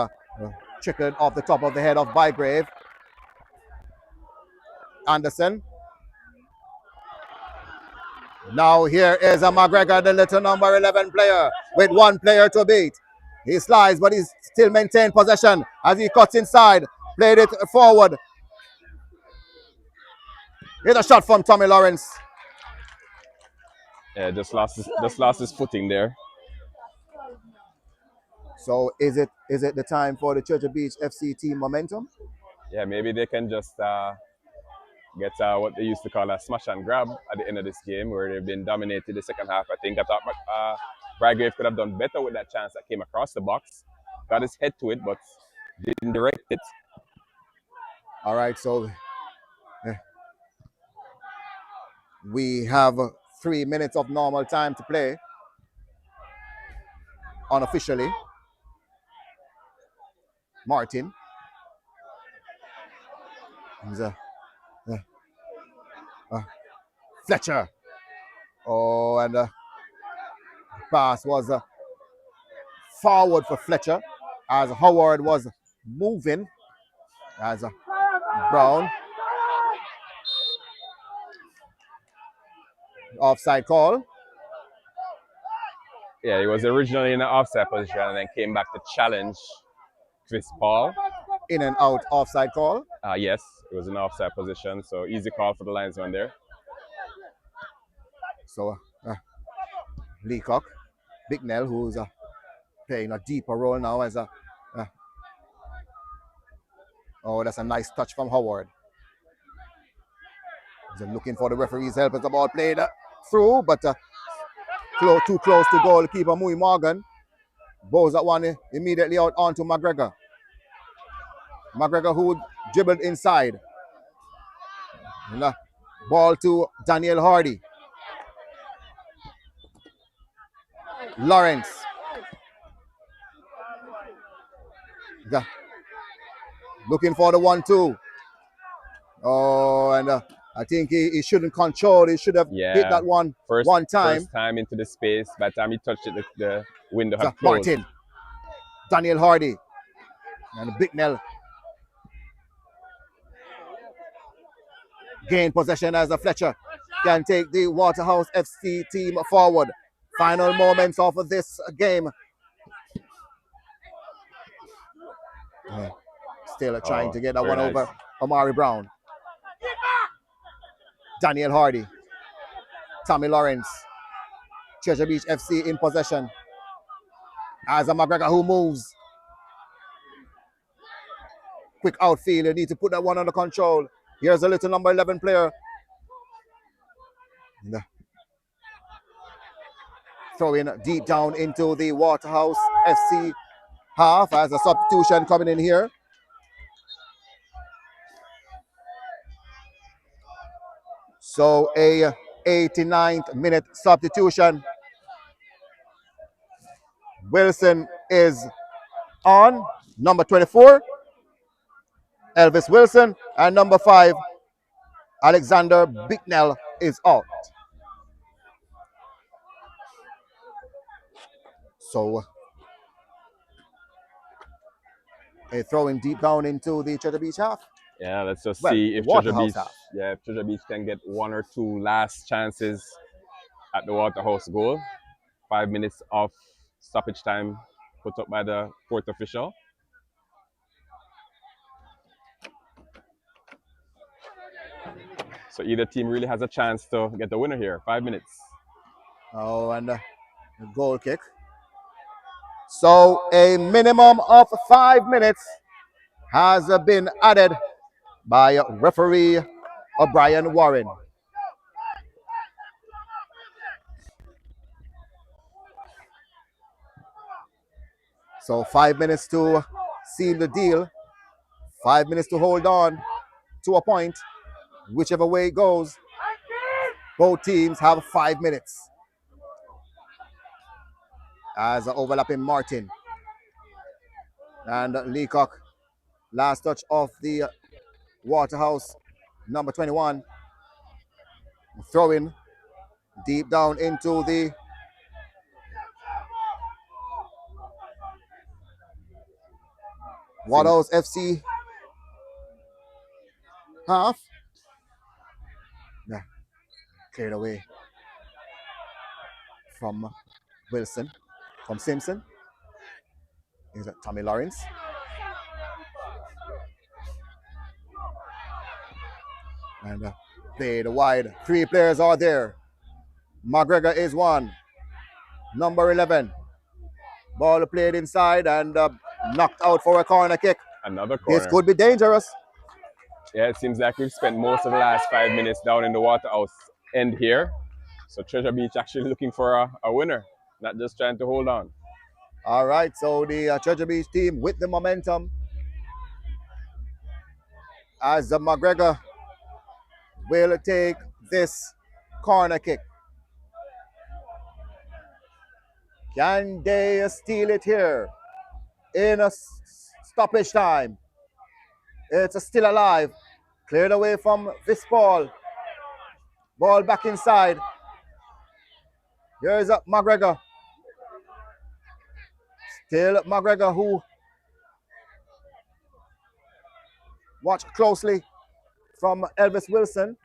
trickled off the top of the head of Bygrave. Anderson. Now here is a McGregor, the little number 11 player, with one player to beat. He slides, but he's still maintained possession as he cuts inside. Played it forward. Here's a shot from Tommy Lawrence. Yeah, just lost his footing there. So is it the time for the Treasure Beach FC team momentum? Yeah, maybe they can just get what they used to call a smash and grab at the end of this game, where they've been dominated the second half. I thought Bygrave could have done better with that chance that came across the box. Got his head to it, but didn't direct it. All right, so we have 3 minutes of normal time to play. Unofficially. Martin. Fletcher. Oh, and the pass was forward for Fletcher as Howard was moving as Brown. Offside call. Yeah, he was originally in an offside position and then came back to challenge Chris Paul. In and out offside call. Yes, it was an offside position, so easy call for the linesman there. So Leacock, Bicknell, who's playing a deeper role now as a. Oh, that's a nice touch from Howard. He's looking for the referee's help as the ball played through, but too close to goalkeeper Mui Morgan. Bows that one immediately out onto McGregor. McGregor who dribbled inside. And ball to Daniel Hardy. Lawrence. Looking for the 1-2. Oh, and I think he shouldn't control. He should have hit that one one time. First time into the space. By the time he touched it, the window had closed. Martin. Daniel Hardy. And Bicknell. Gain possession as a Fletcher can take the Waterhouse FC team forward. Final moments of this game. Still trying to get that one over Omari Brown. Daniel Hardy. Tommy Lawrence. Treasure Beach FC in possession. As a McGregor who moves. Quick outfield. You need to put that one under control. Here's a little number 11 player. Throwing deep down into the Waterhouse FC half as a substitution coming in here. So a 89th minute substitution. Wilson is on, number 24. Elvis Wilson, and number 5, Alexander Bicknell is out. So a throwing deep down into the Treasure Beach half. Yeah, let's just see if Treasure Beach can get 1 or 2 last chances at the Waterhouse goal. 5 minutes of stoppage time put up by the fourth official. So either team really has a chance to get the winner here. 5 minutes. Oh, and a goal kick. So a minimum of 5 minutes has been added by referee O'Brien Warren. So 5 minutes to seal the deal. 5 minutes to hold on to a point. Whichever way it goes, both teams have 5 minutes. As overlapping Martin. And Leacock, last touch of the Waterhouse, number 21. Throwing deep down into the Waterhouse FC half. Yeah, cleared away from Wilson, from Simpson. Is it Tommy Lawrence? And played wide. 3 players are there. McGregor is one. Number 11. Ball played inside and knocked out for a corner kick. Another corner. This could be dangerous. Yeah, it seems like we've spent most of the last 5 minutes down in the Waterhouse end here. So Treasure Beach actually looking for a winner, not just trying to hold on. All right, so the Treasure Beach team with the momentum as McGregor will take this corner kick. Can they steal it here in a stoppage time? It's still alive. Cleared away from this ball. Ball back inside. Here's McGregor. Still McGregor, who watch closely from Elvis Wilson.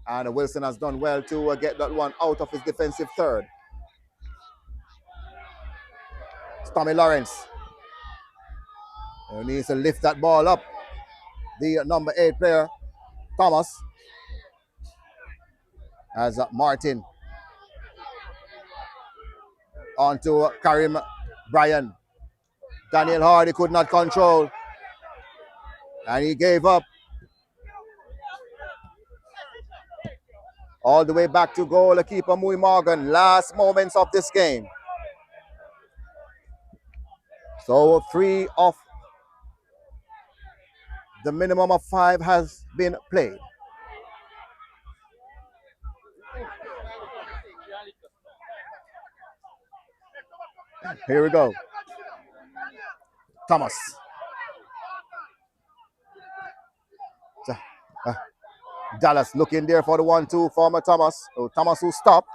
And Wilson has done well to get that one out of his defensive third. Tommy Lawrence. He needs to lift that ball up. The number 8 player, Thomas. As Martin. On to Karim Bryan. Daniel Hardy could not control. And he gave up. All the way back to goalkeeper Mui Morgan. Last moments of this game. So 3 of the minimum of 5 has been played. Here we go. Thomas. Dallas looking there for the 1-2 from Thomas. Oh, Thomas who stopped.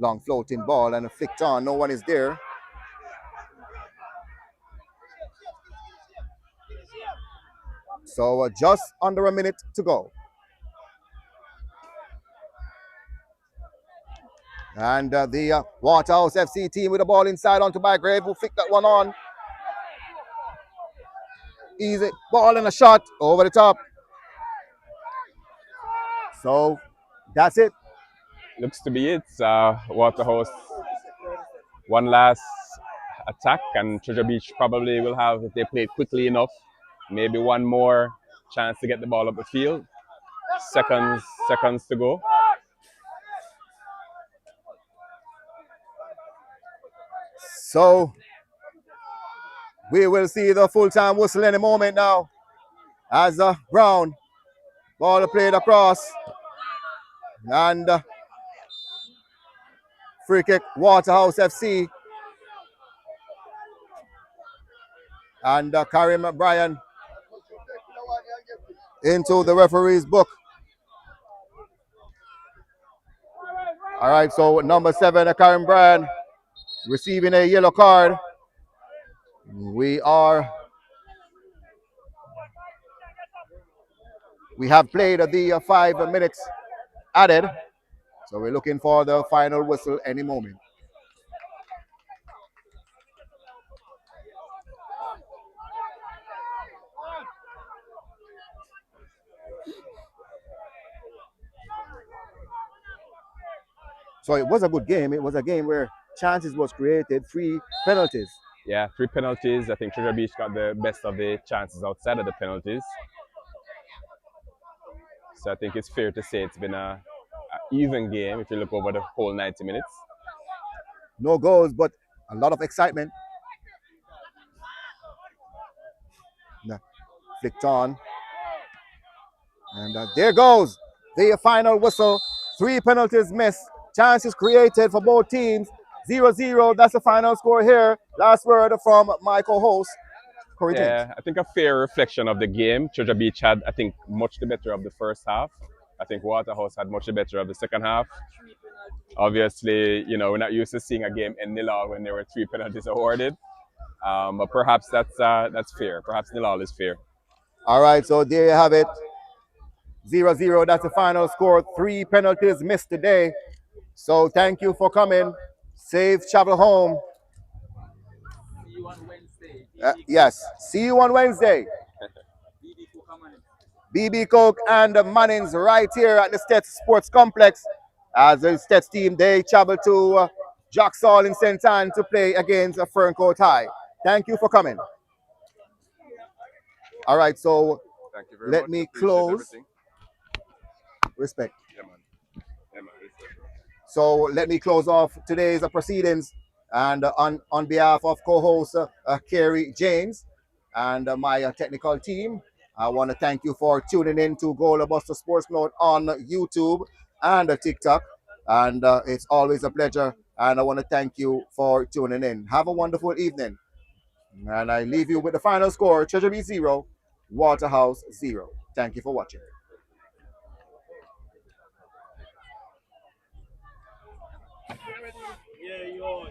Long floating ball and flicked on. No one is there. So just under a minute to go. And the Waterhouse FC team with the ball inside onto Bygrave, who flicked that one on. Easy ball and a shot over the top. So that's it. Looks to be it. Waterhouse, one last attack, and Treasure Beach probably will have, if they play it quickly enough, maybe one more chance to get the ball up the field. Seconds to go. So we will see the full-time whistle any moment now. As Brown, ball played across. And free kick, Waterhouse FC. And Karim Bryan into the referee's book. All right, so number 7, Karim Bryan, receiving a yellow card. We have played the 5 minutes added. So we're looking for the final whistle any moment. So it was a good game. It was a game where chances was created, 3 penalties. Yeah, 3 penalties. I think Treasure Beach got the best of the chances outside of the penalties. So I think it's fair to say it's been a even game if you look over the whole 90 minutes. No goals, but a lot of excitement. Flicked on. And there goes the final whistle. 3 penalties missed. Chances created for both teams. 0-0. That's the final score here. Last word from my co-host, Corey James. Yeah, I think a fair reflection of the game. Treasure Beach had, I think, much the better of the first half. I think Waterhouse had much the better of the second half. Obviously, you know, we're not used to seeing a game end 0 when there were 3 penalties awarded. But perhaps that's fair. Perhaps 0 is fair. All right, so there you have it. 0-0, that's the final score. 3 penalties missed today. So thank you for coming. Safe travel home. See you on Wednesday. Yes, see you on Wednesday. BB Coke and the Mannings right here at the Stets Sports Complex. As the Stets team, they travel to Jacksall in St. Anne to play against Ferncourt High. Thank you for coming. All right, so let me close. Respect. Yeah, man. Yeah, man. So let me close off today's proceedings, and on behalf of co-host Kerry James and my technical team, I want to thank you for tuning in to Goal Busta Sports Note on YouTube and TikTok, and it's always a pleasure, and I want to thank you for tuning in. Have a wonderful evening, and I leave you with the final score: Treasure Beach 0, Waterhouse 0. Thank you for watching. Yeah, yours.